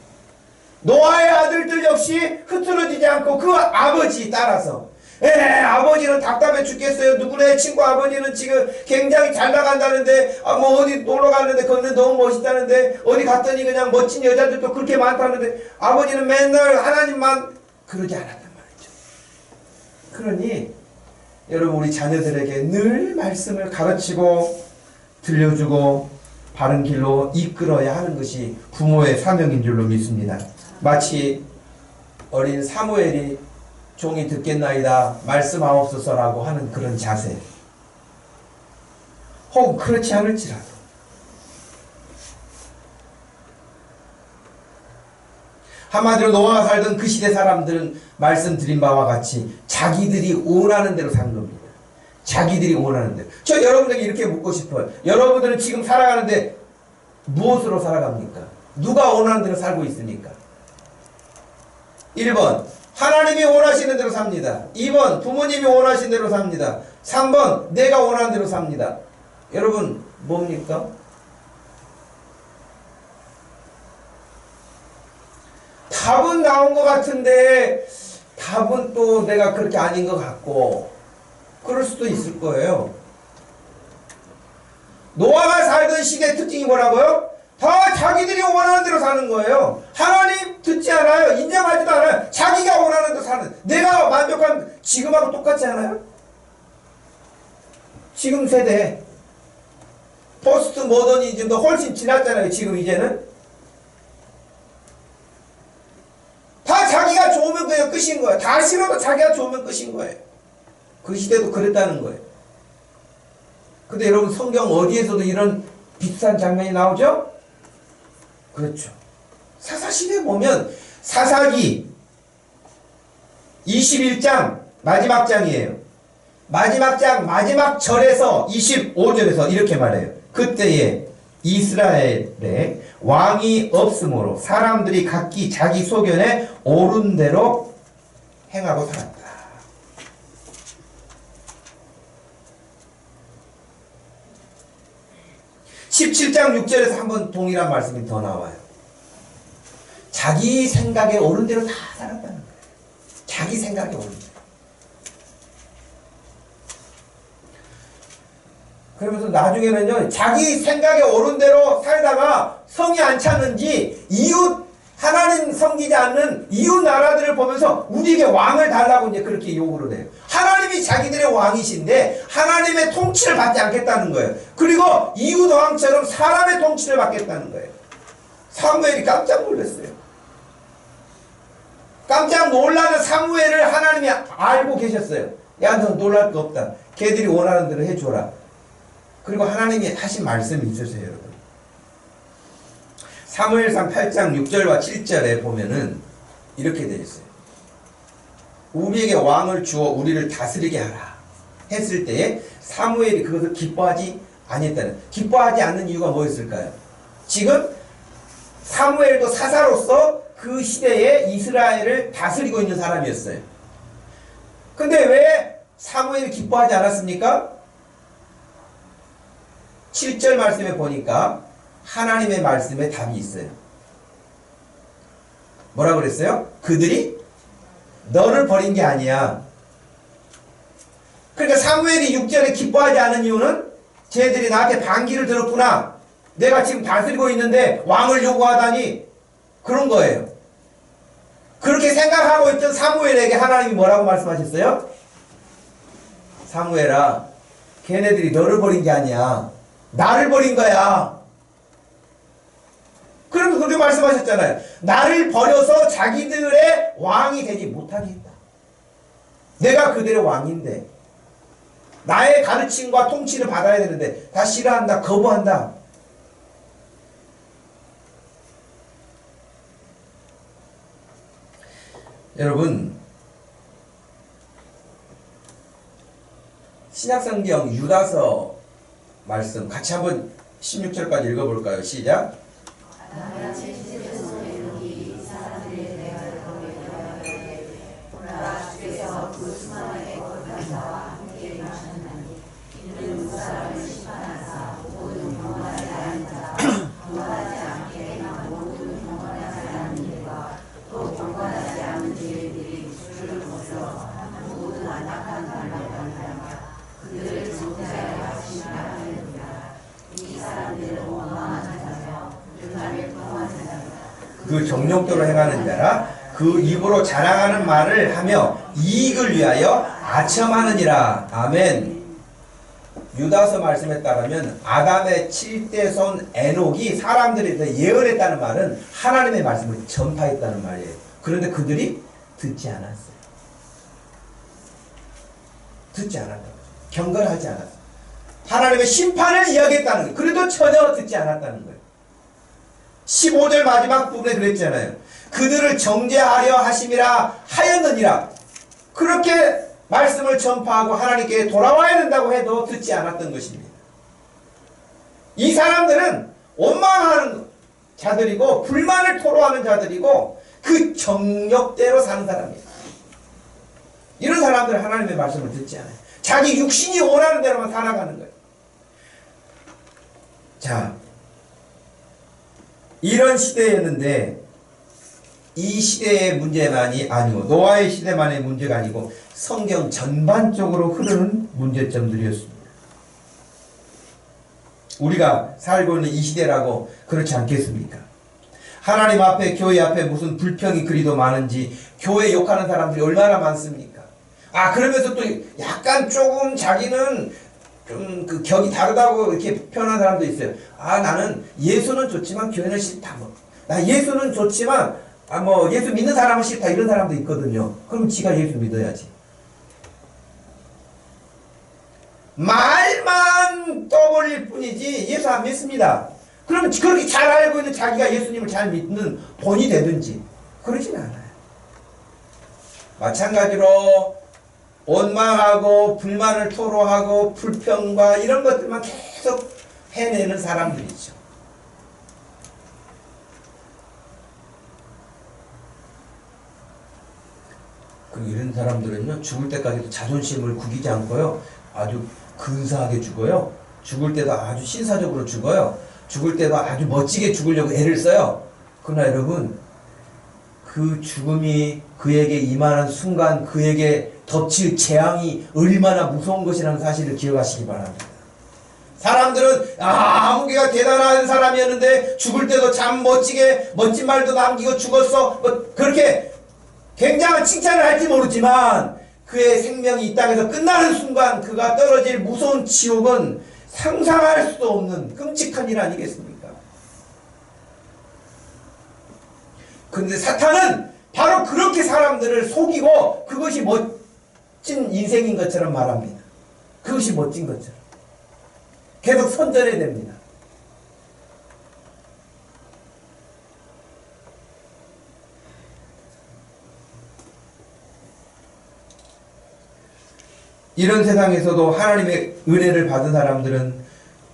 노아의 아들들 역시 흐트러지지 않고 그 아버지 따라서 아버지는 답답해 죽겠어요. 누구네 친구 아버지는 지금 굉장히 잘 나간다는데 뭐 어디 놀러 갔는데 거기는 너무 멋있다는데 어디 갔더니 그냥 멋진 여자들도 그렇게 많다는데 아버지는 맨날 하나님만 그러지 않았단 말이죠. 그러니 여러분 우리 자녀들에게 늘 말씀을 가르치고 들려주고 바른 길로 이끌어야 하는 것이 부모의 사명인 줄로 믿습니다. 마치 어린 사무엘이 종이 듣겠나이다 말씀하옵소서라고 하는 그런 자세, 혹은 그렇지 않을지라도 한마디로 노아가 살던 그 시대 사람들은 말씀드린 바와 같이 자기들이 원하는 대로 산 겁니다. 자기들이 원하는 대로. 저 여러분들에게 이렇게 묻고 싶어요. 여러분들은 지금 살아가는데 무엇으로 살아갑니까? 누가 원하는 대로 살고 있습니까? 1번 하나님이 원하시는 대로 삽니다. 2번 부모님이 원하시는 대로 삽니다. 3번 내가 원하는 대로 삽니다. 여러분 뭡니까? 답은 나온 것 같은데 답은 또 내가 그렇게 아닌 것 같고 그럴 수도 있을 거예요. 노아가 살던 시대의 특징이 뭐라고요? 다 자기들이 원하는 대로 사는 거예요. 하나님 듣지 않아요. 인정하지도 않아요. 자기가 원하는 대로 사는, 내가 만족한, 지금하고 똑같지 않아요? 지금 세대 포스트 모더니즘도 훨씬 지났잖아요. 지금 이제는 다 자기가 좋으면 그냥 끝인 거예요. 다 싫어도 자기가 좋으면 끝인 거예요. 그 시대도 그랬다는 거예요. 근데 여러분 성경 어디에서도 이런 비슷한 장면이 나오죠? 그렇죠. 사사시대에 보면 사사기 21장 마지막 장이에요. 마지막 장 마지막 절에서 25절에서 이렇게 말해요. 그때에 이스라엘에 왕이 없으므로 사람들이 각기 자기 소견에 옳은 대로 행하고 살았다. 17장 6절에서 한번 동일한 말씀이 더 나와요. 자기 생각에 옳은 대로 다 살았다는 거예요. 자기 생각에 옳은 대로. 그러면서 나중에는요, 자기 생각에 옳은 대로 살다가 성이 안 찼는지 이웃 하나님 섬기지 않는 이웃 나라들을 보면서 우리에게 왕을 달라고 이제 그렇게 요구를 해요. 하나님이 자기들의 왕이신데 하나님의 통치를 받지 않겠다는 거예요. 그리고 이웃 왕처럼 사람의 통치를 받겠다는 거예요. 사무엘이 깜짝 놀랐어요. 깜짝 놀라는 사무엘을 하나님이 알고 계셨어요. 야, 너 놀랄 거 없다. 걔들이 원하는 대로 해줘라. 그리고 하나님이 하신 말씀이 있으세요, 여러분. 사무엘상 8장 6절과 7절에 보면은 이렇게 되어 있어요. 우리에게 왕을 주어 우리를 다스리게 하라 했을 때에 사무엘이 그것을 기뻐하지 아니했다는, 기뻐하지 않는 이유가 뭐였을까요? 지금 사무엘도 사사로서 그 시대에 이스라엘을 다스리고 있는 사람이었어요. 근데 왜 사무엘이 기뻐하지 않았습니까? 7절 말씀에 보니까 하나님의 말씀에 답이 있어요. 뭐라 그랬어요? 그들이 너를 버린 게 아니야. 그러니까 사무엘이 6절에 기뻐하지 않은 이유는 쟤들이 나한테 반기를 들었구나. 내가 지금 다스리고 있는데 왕을 요구하다니, 그런 거예요. 그렇게 생각하고 있던 사무엘에게 하나님이 뭐라고 말씀하셨어요? 사무엘아, 걔네들이 너를 버린 게 아니야. 나를 버린 거야. 그러면서 그렇게 말씀하셨잖아요. 나를 버려서 자기들의 왕이 되지 못하게 했다. 내가 그들의 왕인데 나의 가르침과 통치를 받아야 되는데 다 싫어한다, 거부한다. 여러분, 신약성경 유다서 말씀 같이 한번 16절까지 읽어볼까요? 시작. 그 정욕대로 행하는 자라 그 입으로 자랑하는 말을 하며 이익을 위하여 아첨하느니라. 아멘. 유다서 말씀에 따르면 아담의 7대 손 에녹이 사람들에 대해 예언했다는 말은 하나님의 말씀을 전파했다는 말이에요. 그런데 그들이 듣지 않았어요. 듣지 않았다고. 경건하지 않았어요. 하나님의 심판을 이야기했다는 거예요. 그래도 전혀 듣지 않았다는 거예요. 15절 마지막 부분에 그랬잖아요. 그들을 정죄하려 하심이라 하였느니라. 그렇게 말씀을 전파하고 하나님께 돌아와야 된다고 해도 듣지 않았던 것입니다. 이 사람들은 원망하는 자들이고 불만을 토로하는 자들이고 그 정욕대로 사는 사람이에요. 이런 사람들은 하나님의 말씀을 듣지 않아요. 자기 육신이 원하는 대로만 살아가는 거예요. 자, 이런 시대였는데 이 시대의 문제만이 아니고 노아의 시대만의 문제가 아니고 성경 전반적으로 흐르는 문제점들이었습니다. 우리가 살고 있는 이 시대라고 그렇지 않겠습니까? 하나님 앞에 교회 앞에 무슨 불평이 그리도 많은지 교회 욕하는 사람들이 얼마나 많습니까? 그러면서 또 약간 조금 자기는 좀 그 격이 다르다고 이렇게 표현하는 사람도 있어요. 나는 예수는 좋지만 교회는 싫다. 나 예수는 좋지만 예수 믿는 사람은 싫다. 이런 사람도 있거든요. 그럼 지가 예수 믿어야지. 말만 떠벌릴 뿐이지 예수 안 믿습니다. 그러면 그렇게 잘 알고 있는 자기가 예수님을 잘 믿는 본이 되든지 그러진 않아요. 마찬가지로 원망하고 불만을 토로하고 불평과 이런 것들만 계속 해내는 사람들이죠. 이런 사람들은요, 죽을 때까지도 자존심을 구기지 않고요, 아주 근사하게 죽어요. 죽을 때도 아주 신사적으로 죽어요. 죽을 때도 아주 멋지게 죽으려고 애를 써요. 그러나 여러분, 그 죽음이 그에게 임하는 순간 그에게 덮칠 재앙이 얼마나 무서운 것이라는 사실을 기억하시기 바랍니다. 사람들은 아무개가 대단한 사람이었는데 죽을 때도 참 멋지게 멋진 말도 남기고 죽었어, 그렇게 굉장한 칭찬을 할지 모르지만 그의 생명이 이 땅에서 끝나는 순간 그가 떨어질 무서운 지옥은 상상할 수도 없는 끔찍한 일 아니겠습니까? 근데 사탄은 바로 그렇게 사람들을 속이고 그것이 멋진 인생인 것처럼 말합니다. 그것이 멋진 것처럼 계속 선전해야 됩니다. 이런 세상에서도 하나님의 은혜를 받은 사람들은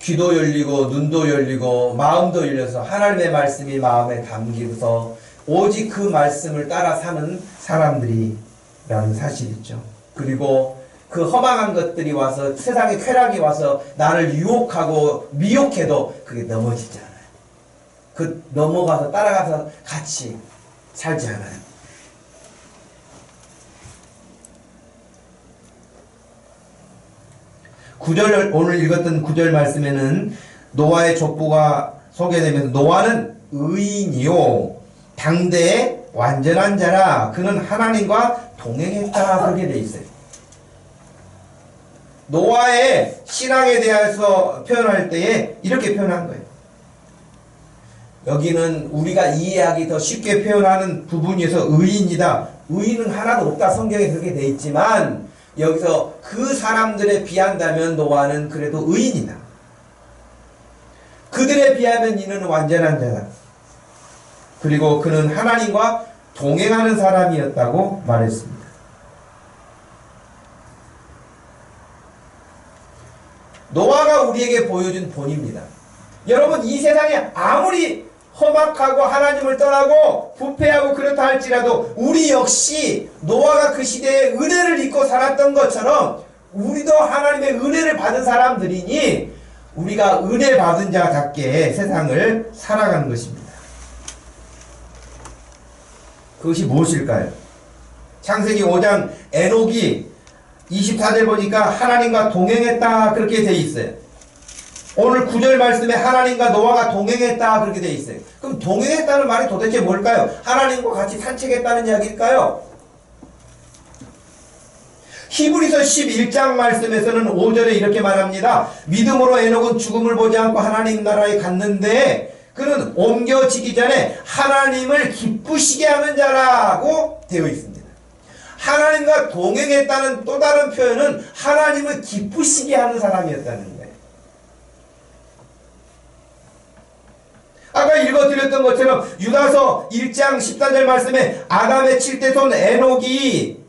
귀도 열리고 눈도 열리고 마음도 열려서 하나님의 말씀이 마음에 담기면서 오직 그 말씀을 따라 사는 사람들이라는 사실이죠. 그리고 그 허망한 것들이 와서 세상의 쾌락이 와서 나를 유혹하고 미혹해도 그게 넘어지지 않아요. 그 넘어가서 따라가서 같이 살지 않아요. 오늘 읽었던 9절 말씀에는 노아의 족보가 소개되면서 노아는 의인이요 당대의 완전한 자라 그는 하나님과 동행했다 그렇게 되어 있어요. 노아의 신앙에 대해서 표현할 때에 이렇게 표현한 거예요. 여기는 우리가 이해하기 더 쉽게 표현하는 부분에서 의인이다. 의인은 하나도 없다. 성경에 그렇게 되어 있지만 여기서 그 사람들에 비한다면 노아는 그래도 의인이다. 그들에 비하면 이는 완전한 자다. 그리고 그는 하나님과 동행하는 사람이었다고 말했습니다. 노아가 우리에게 보여준 본입니다. 여러분, 이 세상에 아무리 험악하고 하나님을 떠나고 부패하고 그렇다 할지라도 우리 역시 노아가 그 시대에 은혜를 입고 살았던 것처럼 우리도 하나님의 은혜를 받은 사람들이니 우리가 은혜 받은 자답게 세상을 살아가는 것입니다. 그것이 무엇일까요? 창세기 5장 에녹이 24절 보니까 하나님과 동행했다 그렇게 돼 있어요. 오늘 9절 말씀에 하나님과 노아가 동행했다 그렇게 돼 있어요. 그럼 동행했다는 말이 도대체 뭘까요? 하나님과 같이 산책했다는 이야기일까요? 히브리서 11장 말씀에서는 5절에 이렇게 말합니다. 믿음으로 에녹은 죽음을 보지 않고 하나님 나라에 갔는데 그는 옮겨지기 전에 하나님을 기쁘시게 하는 자라고 되어 있습니다. 하나님과 동행했다는 또 다른 표현은 하나님을 기쁘시게 하는 사람이었다는 거예요. 아까 읽어드렸던 것처럼 유다서 1장 14절 말씀에 아담의 7대손 에녹이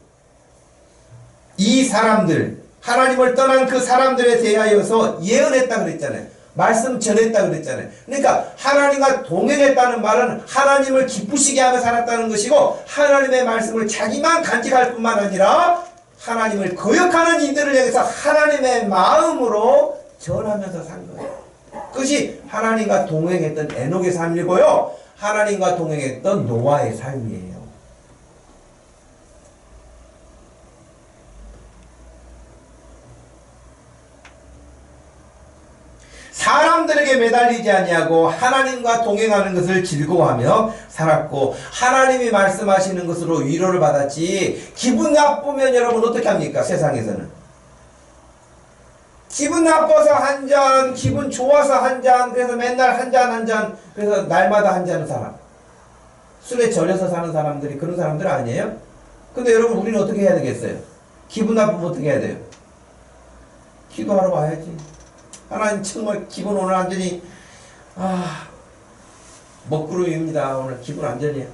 이 사람들, 하나님을 떠난 그 사람들에 대하여서 예언했다 그랬잖아요. 말씀 전했다 그랬잖아요. 그러니까 하나님과 동행했다는 말은 하나님을 기쁘시게 하며 살았다는 것이고 하나님의 말씀을 자기만 간직할 뿐만 아니라 하나님을 거역하는 이들을 향해서 하나님의 마음으로 전하면서 산 거예요. 그것이 하나님과 동행했던 에녹의 삶이고요. 하나님과 동행했던 노아의 삶이에요. 사람들에게 매달리지 아니하고 하나님과 동행하는 것을 즐거워하며 살았고 하나님이 말씀하시는 것으로 위로를 받았지. 기분 나쁘면 여러분 어떻게 합니까? 세상에서는 기분 나빠서 한 잔, 기분 좋아서 한 잔, 그래서 맨날 한 잔 한 잔, 그래서 날마다 한 잔 사람, 술에 절여서 사는 사람들이 그런 사람들 아니에요? 근데 여러분 우리는 어떻게 해야 되겠어요? 기분 나쁘면 어떻게 해야 돼요? 기도하러 와야지. 하나님 정말 기분 오늘 완전히 먹구름입니다. 오늘 기분 완전히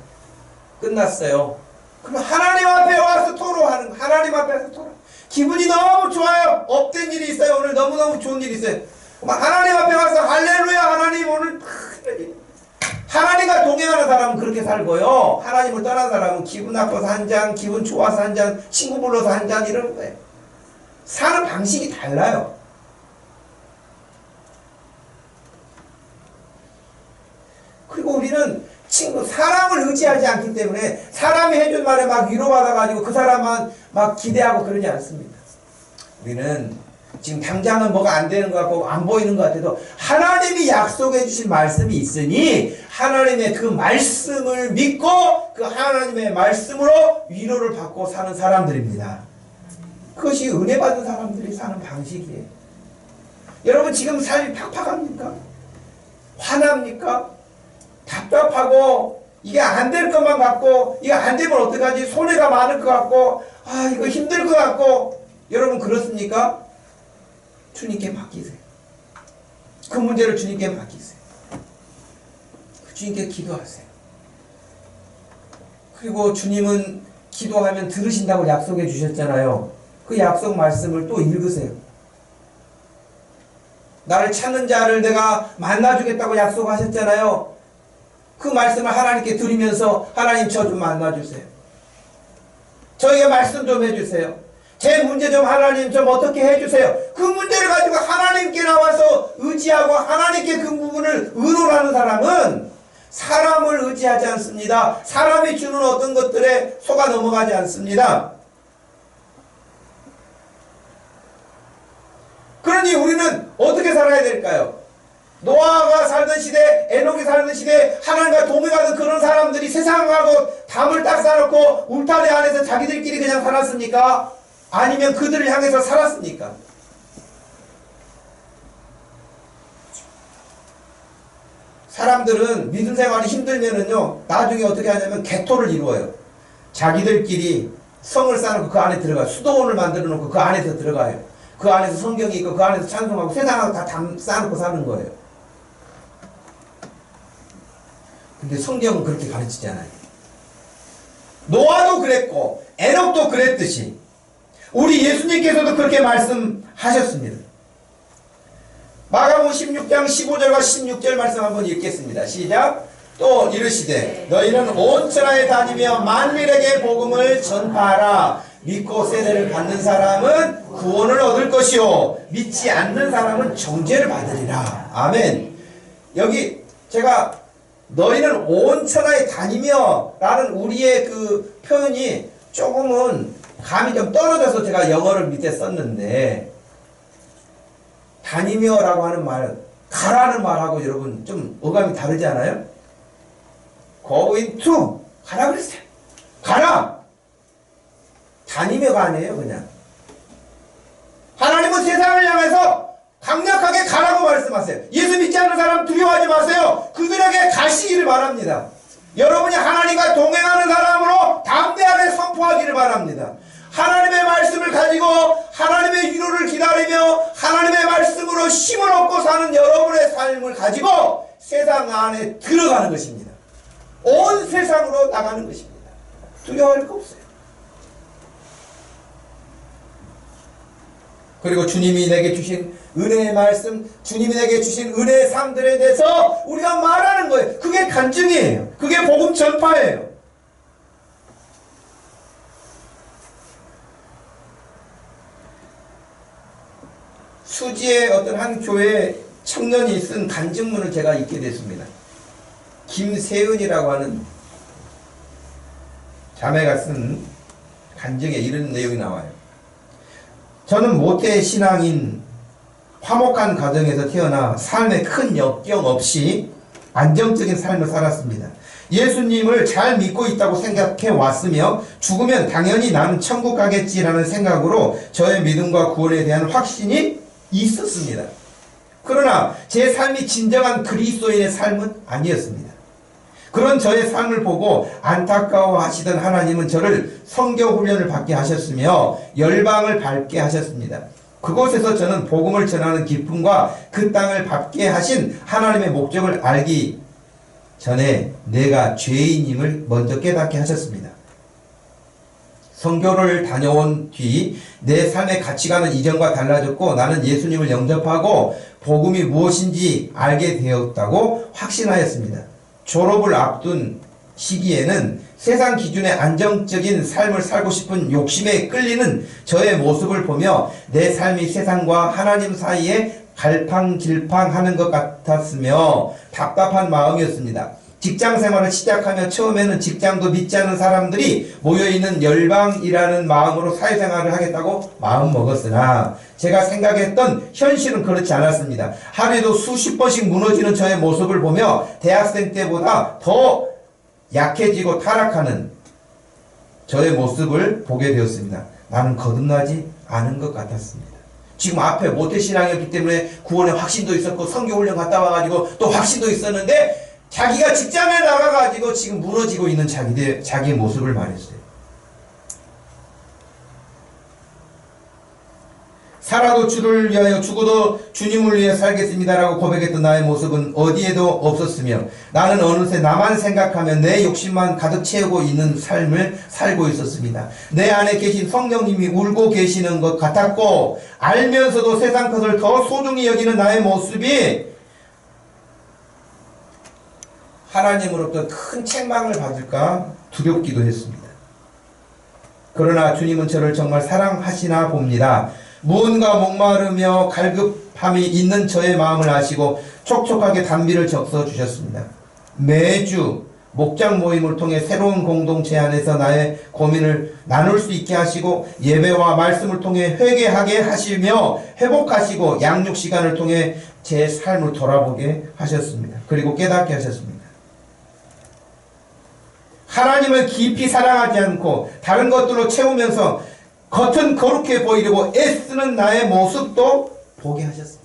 끝났어요. 그럼 하나님 앞에 와서 토로하는 거. 하나님 앞에서 토로. 기분이 너무 좋아요. 업된 일이 있어요. 오늘 너무너무 좋은 일이 있어요. 하나님 앞에 와서 할렐루야 하나님 오늘 하나님과 동행하는 사람은 그렇게 살고요. 하나님을 떠난 사람은 기분 나빠서 한 잔, 기분 좋아서 한 잔, 친구 불러서 한 잔 이러는 거예요. 사는 방식이 달라요. 그리고 우리는 사람을 의지하지 않기 때문에 사람이 해준 말에 막 위로받아가지고 그 사람만 막 기대하고 그러지 않습니다. 우리는 지금 당장은 뭐가 안 되는 것 같고 안 보이는 것 같아도 하나님이 약속해 주신 말씀이 있으니 하나님의 그 말씀을 믿고 그 하나님의 말씀으로 위로를 받고 사는 사람들입니다. 그것이 은혜 받은 사람들이 사는 방식이에요. 여러분 지금 삶이 팍팍합니까? 화납니까? 답답하고 이게 안 될 것만 같고 이거 안 되면 어떡하지? 손해가 많을 것 같고 이거 힘들 것 같고 여러분 그렇습니까? 주님께 맡기세요. 그 문제를 주님께 맡기세요. 주님께 기도하세요. 그리고 주님은 기도하면 들으신다고 약속해 주셨잖아요. 그 약속 말씀을 또 읽으세요. 나를 찾는 자를 내가 만나주겠다고 약속하셨잖아요. 그 말씀을 하나님께 드리면서 하나님 저 좀 만나주세요. 저에게 말씀 좀 해주세요. 제 문제 좀 하나님 좀 어떻게 해주세요. 그 문제를 가지고 하나님께 나와서 의지하고 하나님께 그 부분을 의논하는 사람은 사람을 의지하지 않습니다. 사람이 주는 어떤 것들에 속아 넘어가지 않습니다. 그러니 우리는 어떻게 살아야 될까요? 노아가 살던 시대, 에녹이 살던 시대, 하나님과 동행하던 그런 사람들이 세상하고 담을 딱 쌓아놓고 울타리 안에서 자기들끼리 그냥 살았습니까? 아니면 그들을 향해서 살았습니까? 사람들은 믿음 생활이 힘들면은요, 나중에 어떻게 하냐면 개토를 이루어요. 자기들끼리 성을 쌓아놓고 그 안에 들어가요. 수도원을 만들어 놓고 그 안에서 들어가요. 그 안에서 성경이 있고 그 안에서 찬송하고 세상하고 다 쌓아놓고 사는 거예요. 근데 성경은 그렇게 가르치지 않아요. 노아도 그랬고 에녹도 그랬듯이 우리 예수님께서도 그렇게 말씀하셨습니다. 마가복음 16장 15절과 16절 말씀 한번 읽겠습니다. 시작. 또 이르시되 너희는 온 천하에 다니며 만민에게 복음을 전파하라. 믿고 세례를 받는 사람은 구원을 얻을 것이요 믿지 않는 사람은 정죄를 받으리라. 아멘. 여기 제가 너희는 온 천하에 다니며 라는 우리의 그 표현이 조금은 감이 좀 떨어져서 제가 영어를 밑에 썼는데 다니며라고 하는 말, 가라는 말하고 여러분 좀 어감이 다르지 않아요? go into, 가라 그랬어요. 가라! 다니며가 아니에요, 그냥. 하나님은 세상을 향해서 강력하게 가라고 말씀하세요. 예수 믿지 않는 사람 두려워하지 마세요. 그들에게 가시기를 바랍니다. 여러분이 하나님과 동행하는 사람으로 담대하게 선포하기를 바랍니다. 하나님의 말씀을 가지고 하나님의 위로를 기다리며 하나님의 말씀으로 힘을 얻고 사는 여러분의 삶을 가지고 세상 안에 들어가는 것입니다. 온 세상으로 나가는 것입니다. 두려워할 거 없어요. 그리고 주님이 내게 주신 은혜의 말씀, 주님이 내게 주신 은혜의 삶들에 대해서 우리가 말하는 거예요. 그게 간증이에요. 그게 복음 전파예요. 수지의 어떤 한 교회 청년이 쓴 간증문을 제가 읽게 됐습니다. 김세은이라고 하는 자매가 쓴 간증에 이런 내용이 나와요. 저는 모태 신앙인 화목한 가정에서 태어나 삶에 큰 역경 없이 안정적인 삶을 살았습니다. 예수님을 잘 믿고 있다고 생각해 왔으며 죽으면 당연히 나는 천국 가겠지라는 생각으로 저의 믿음과 구원에 대한 확신이 있었습니다. 그러나 제 삶이 진정한 그리스도인의 삶은 아니었습니다. 그런 저의 삶을 보고 안타까워하시던 하나님은 저를 선교 훈련을 받게 하셨으며 열방을 밟게 하셨습니다. 그곳에서 저는 복음을 전하는 기쁨과 그 땅을 밟게 하신 하나님의 목적을 알기 전에 내가 죄인임을 먼저 깨닫게 하셨습니다. 선교를 다녀온 뒤 내 삶의 가치관은 이전과 달라졌고 나는 예수님을 영접하고 복음이 무엇인지 알게 되었다고 확신하였습니다. 졸업을 앞둔 시기에는 세상 기준의 안정적인 삶을 살고 싶은 욕심에 끌리는 저의 모습을 보며 내 삶이 세상과 하나님 사이에 갈팡질팡하는 것 같았으며 답답한 마음이었습니다. 직장 생활을 시작하며 처음에는 직장도 믿지 않는 사람들이 모여있는 열방이라는 마음으로 사회생활을 하겠다고 마음먹었으나 제가 생각했던 현실은 그렇지 않았습니다. 하루에도 수십 번씩 무너지는 저의 모습을 보며 대학생 때보다 더 약해지고 타락하는 저의 모습을 보게 되었습니다. 나는 거듭나지 않은 것 같았습니다. 지금 앞에 모태신앙이었기 때문에 구원의 확신도 있었고 선교훈련 갔다 와가지고 또 확신도 있었는데 자기가 직장에 나가가지고 지금 무너지고 있는 자기의 모습을 말했어요. 살아도 주를 위하여 죽어도 주님을 위해 살겠습니다라고 고백했던 나의 모습은 어디에도 없었으며 나는 어느새 나만 생각하며 내 욕심만 가득 채우고 있는 삶을 살고 있었습니다. 내 안에 계신 성령님이 울고 계시는 것 같았고 알면서도 세상 것을 더 소중히 여기는 나의 모습이 하나님으로부터 큰 책망을 받을까 두렵기도 했습니다. 그러나 주님은 저를 정말 사랑하시나 봅니다. 무언가 목마르며 갈급함이 있는 저의 마음을 아시고 촉촉하게 단비를 적셔 주셨습니다. 매주 목장 모임을 통해 새로운 공동체 안에서 나의 고민을 나눌 수 있게 하시고 예배와 말씀을 통해 회개하게 하시며 회복하시고 양육 시간을 통해 제 삶을 돌아보게 하셨습니다. 그리고 깨닫게 하셨습니다. 하나님을 깊이 사랑하지 않고 다른 것들로 채우면서 겉은 거룩해 보이려고 애쓰는 나의 모습도 보게 하셨습니다.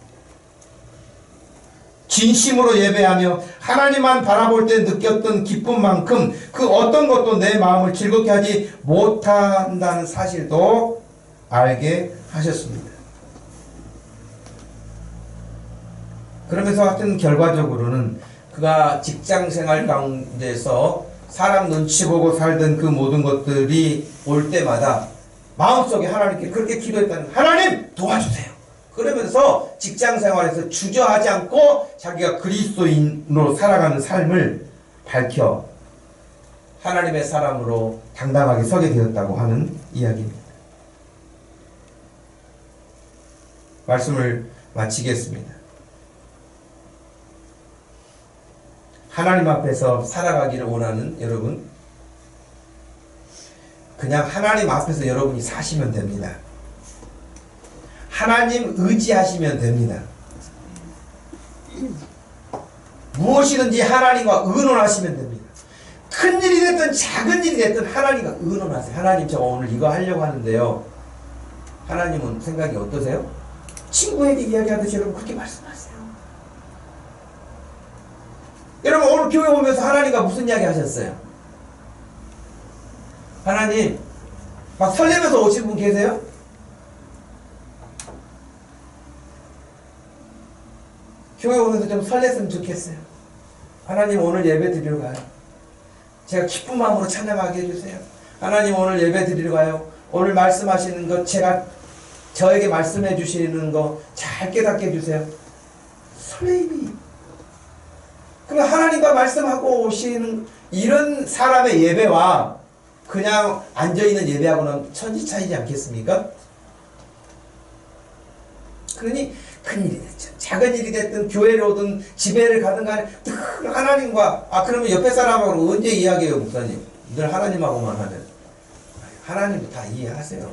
진심으로 예배하며 하나님만 바라볼 때 느꼈던 기쁨만큼 그 어떤 것도 내 마음을 즐겁게 하지 못한다는 사실도 알게 하셨습니다. 그러면서 하여튼 결과적으로는 그가 직장생활 가운데서 사람 눈치 보고 살던 그 모든 것들이 올 때마다 마음속에 하나님께 그렇게 기도했다는 하나님 도와주세요. 그러면서 직장생활에서 주저하지 않고 자기가 그리스도인으로 살아가는 삶을 밝혀 하나님의 사람으로 당당하게 서게 되었다고 하는 이야기입니다. 말씀을 마치겠습니다. 하나님 앞에서 살아가기를 원하는 여러분, 그냥 하나님 앞에서 여러분이 사시면 됩니다. 하나님 의지하시면 됩니다. 무엇이든지 하나님과 의논하시면 됩니다. 큰 일이 됐든 작은 일이 됐든 하나님과 의논하세요. 하나님, 저 오늘 이거 하려고 하는데요. 하나님은 생각이 어떠세요? 친구에게 이야기하듯이 여러분 그렇게 말씀하세요. 여러분 오늘 교회 오면서 하나님과 무슨 이야기 하셨어요? 하나님, 막 설레면서 오신 분 계세요? 교회 오면서 좀 설렜으면 좋겠어요. 하나님, 오늘 예배 드리러 가요. 제가 기쁜 마음으로 찬양하게 해주세요. 하나님, 오늘 예배 드리러 가요. 오늘 말씀하시는 것, 제가 저에게 말씀해 주시는 거 잘 깨닫게 해주세요. 설레임이. 그럼 하나님과 말씀하고 오시는 이런 사람의 예배와 그냥 앉아있는 예배하고는 천지 차이지 않겠습니까? 그러니 큰 일이 됐죠. 작은 일이 됐든 교회를 오든 집회를 가든 간에 늘 하나님과, 그러면 옆에 사람하고 언제 이야기해요, 목사님? 늘 하나님하고만 하면. 하나님도 다 이해하세요.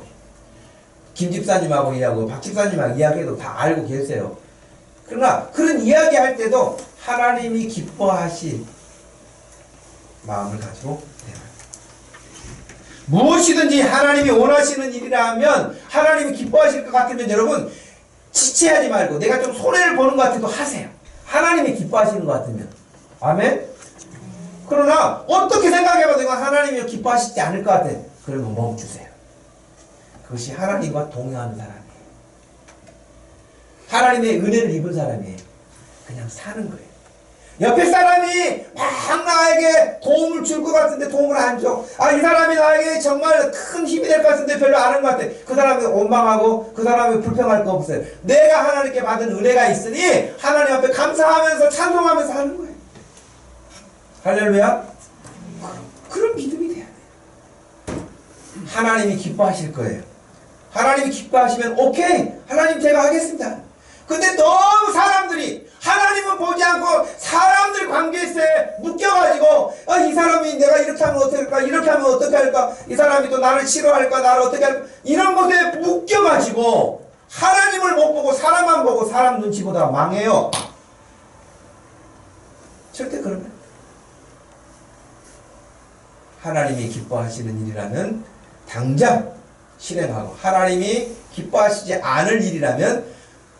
김 집사님하고 이야기하고 박 집사님하고 이야기해도 다 알고 계세요. 그러나 그런 이야기할 때도 하나님이 기뻐하실 마음을 가지고 대화해요. 무엇이든지 하나님이 원하시는 일이라 하면, 하나님이 기뻐하실 것 같으면 여러분 지체하지 말고, 내가 좀 손해를 보는 것 같아도 하세요. 하나님이 기뻐하시는 것 같으면. 아멘? 그러나 어떻게 생각해봐도 이건 하나님이 기뻐하시지 않을 것 같아. 그러면 멈추세요. 그것이 하나님과 동행하는 사람이에요. 하나님의 은혜를 입은 사람이에요. 그냥 사는 거예요. 옆에 사람이 막 나에게 도움을 줄 것 같은데 도움을 안 줘. 이 사람이 나에게 정말 큰 힘이 될 것 같은데 별로 안 하는 것 같아. 그 사람이 원망하고 그 사람이 불평할 거 없어요. 내가 하나님께 받은 은혜가 있으니 하나님 앞에 감사하면서 찬송하면서 하는 거예요. 할렐루야. 그런 믿음이 돼야 돼요. 하나님이 기뻐하실 거예요. 하나님이 기뻐하시면 오케이, 하나님 제가 하겠습니다. 근데 너무 사람들이 하나님은 보지 않고 사람들 관계에 묶여가지고 이 사람이 내가 이렇게 하면 어떻게 할까, 이렇게 하면 어떻게 할까, 이 사람이 또 나를 싫어할까, 나를 어떻게 할까, 이런 것에 묶여가지고 하나님을 못 보고 사람만 보고 사람 눈치 보다가 망해요. 절대 그러면 하나님이 기뻐하시는 일이라면 당장 실행하고, 하나님이 기뻐하시지 않을 일이라면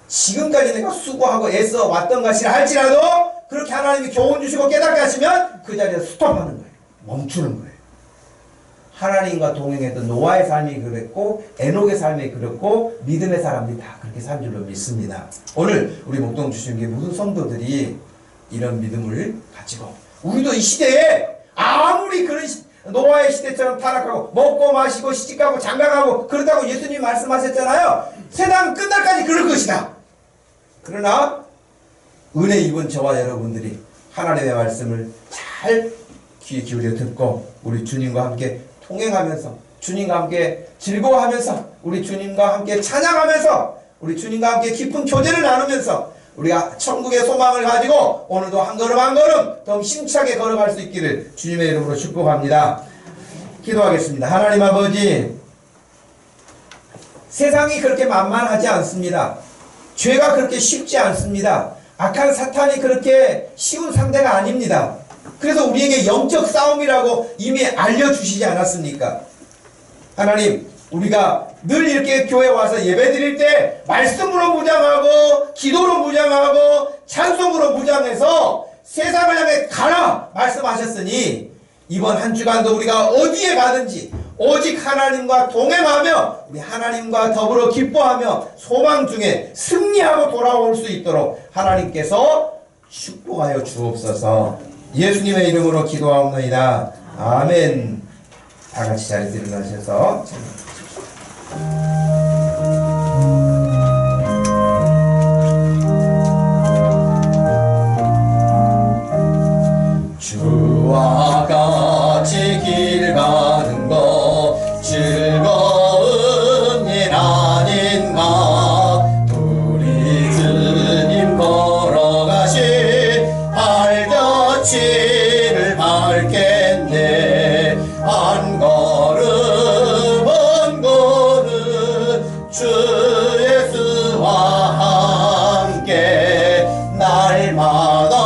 지금까지 내가 수고하고 애써 왔던 것이라 할지라도 그렇게 하나님이 교훈 주시고 깨닫게 하시면 그 자리에서 스톱하는 거예요. 멈추는 거예요. 하나님과 동행했던 노아의 삶이 그랬고 에녹의 삶이 그랬고 믿음의 사람들이 다 그렇게 산 줄로 믿습니다. 오늘 우리 목동 주신교회 모든 성도들이 이런 믿음을 가지고, 우리도 이 시대에 아무리 그런 노아의 시대처럼 타락하고 먹고 마시고 시집가고 장가가고 그러다고 예수님이 말씀하셨잖아요. 세상 끝날까지 그럴 것이다. 그러나 은혜 입은 저와 여러분들이 하나님의 말씀을 잘 귀에 기울여 듣고 우리 주님과 함께 통행하면서, 주님과 함께 즐거워하면서, 우리 주님과 함께 찬양하면서, 우리 주님과 함께 깊은 교제를 나누면서 우리가 천국의 소망을 가지고 오늘도 한 걸음 한 걸음 더 힘차게 걸어갈 수 있기를 주님의 이름으로 축복합니다. 기도하겠습니다. 하나님 아버지, 세상이 그렇게 만만하지 않습니다. 죄가 그렇게 쉽지 않습니다. 악한 사탄이 그렇게 쉬운 상대가 아닙니다. 그래서 우리에게 영적 싸움이라고 이미 알려주시지 않았습니까? 하나님, 우리가 늘 이렇게 교회 와서 예배 드릴 때 말씀으로 무장하고 기도로 무장하고 찬송으로 무장해서 세상을 향해 가라 말씀하셨으니 이번 한 주간도 우리가 어디에 가든지 오직 하나님과 동행하며 우리 하나님과 더불어 기뻐하며 소망 중에 승리하고 돌아올 수 있도록 하나님께서 축복하여 주옵소서. 예수님의 이름으로 기도하옵나이다. 아멘. 다 같이 자리에서 일어나셔서 주와 같이 길 가는 것 즐거운 일 아닌가. 우리 주님 걸어가신 발자취를 밟겠네. 한 걸음 한 걸음 주 예수와 함께 날마다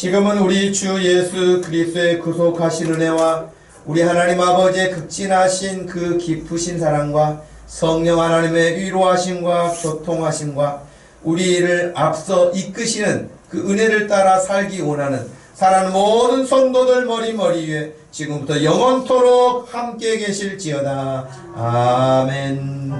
지금은 우리 주 예수 그리스도의 구속하신 은혜와 우리 하나님 아버지의 극진하신 그 깊으신 사랑과 성령 하나님의 위로하심과 교통하심과 우리를 앞서 이끄시는 그 은혜를 따라 살기 원하는 사랑하는 모든 성도들 머리 위에 지금부터 영원토록 함께 계실지어다. 아멘.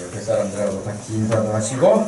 옆에 사람들하고 같이 인사도 하시고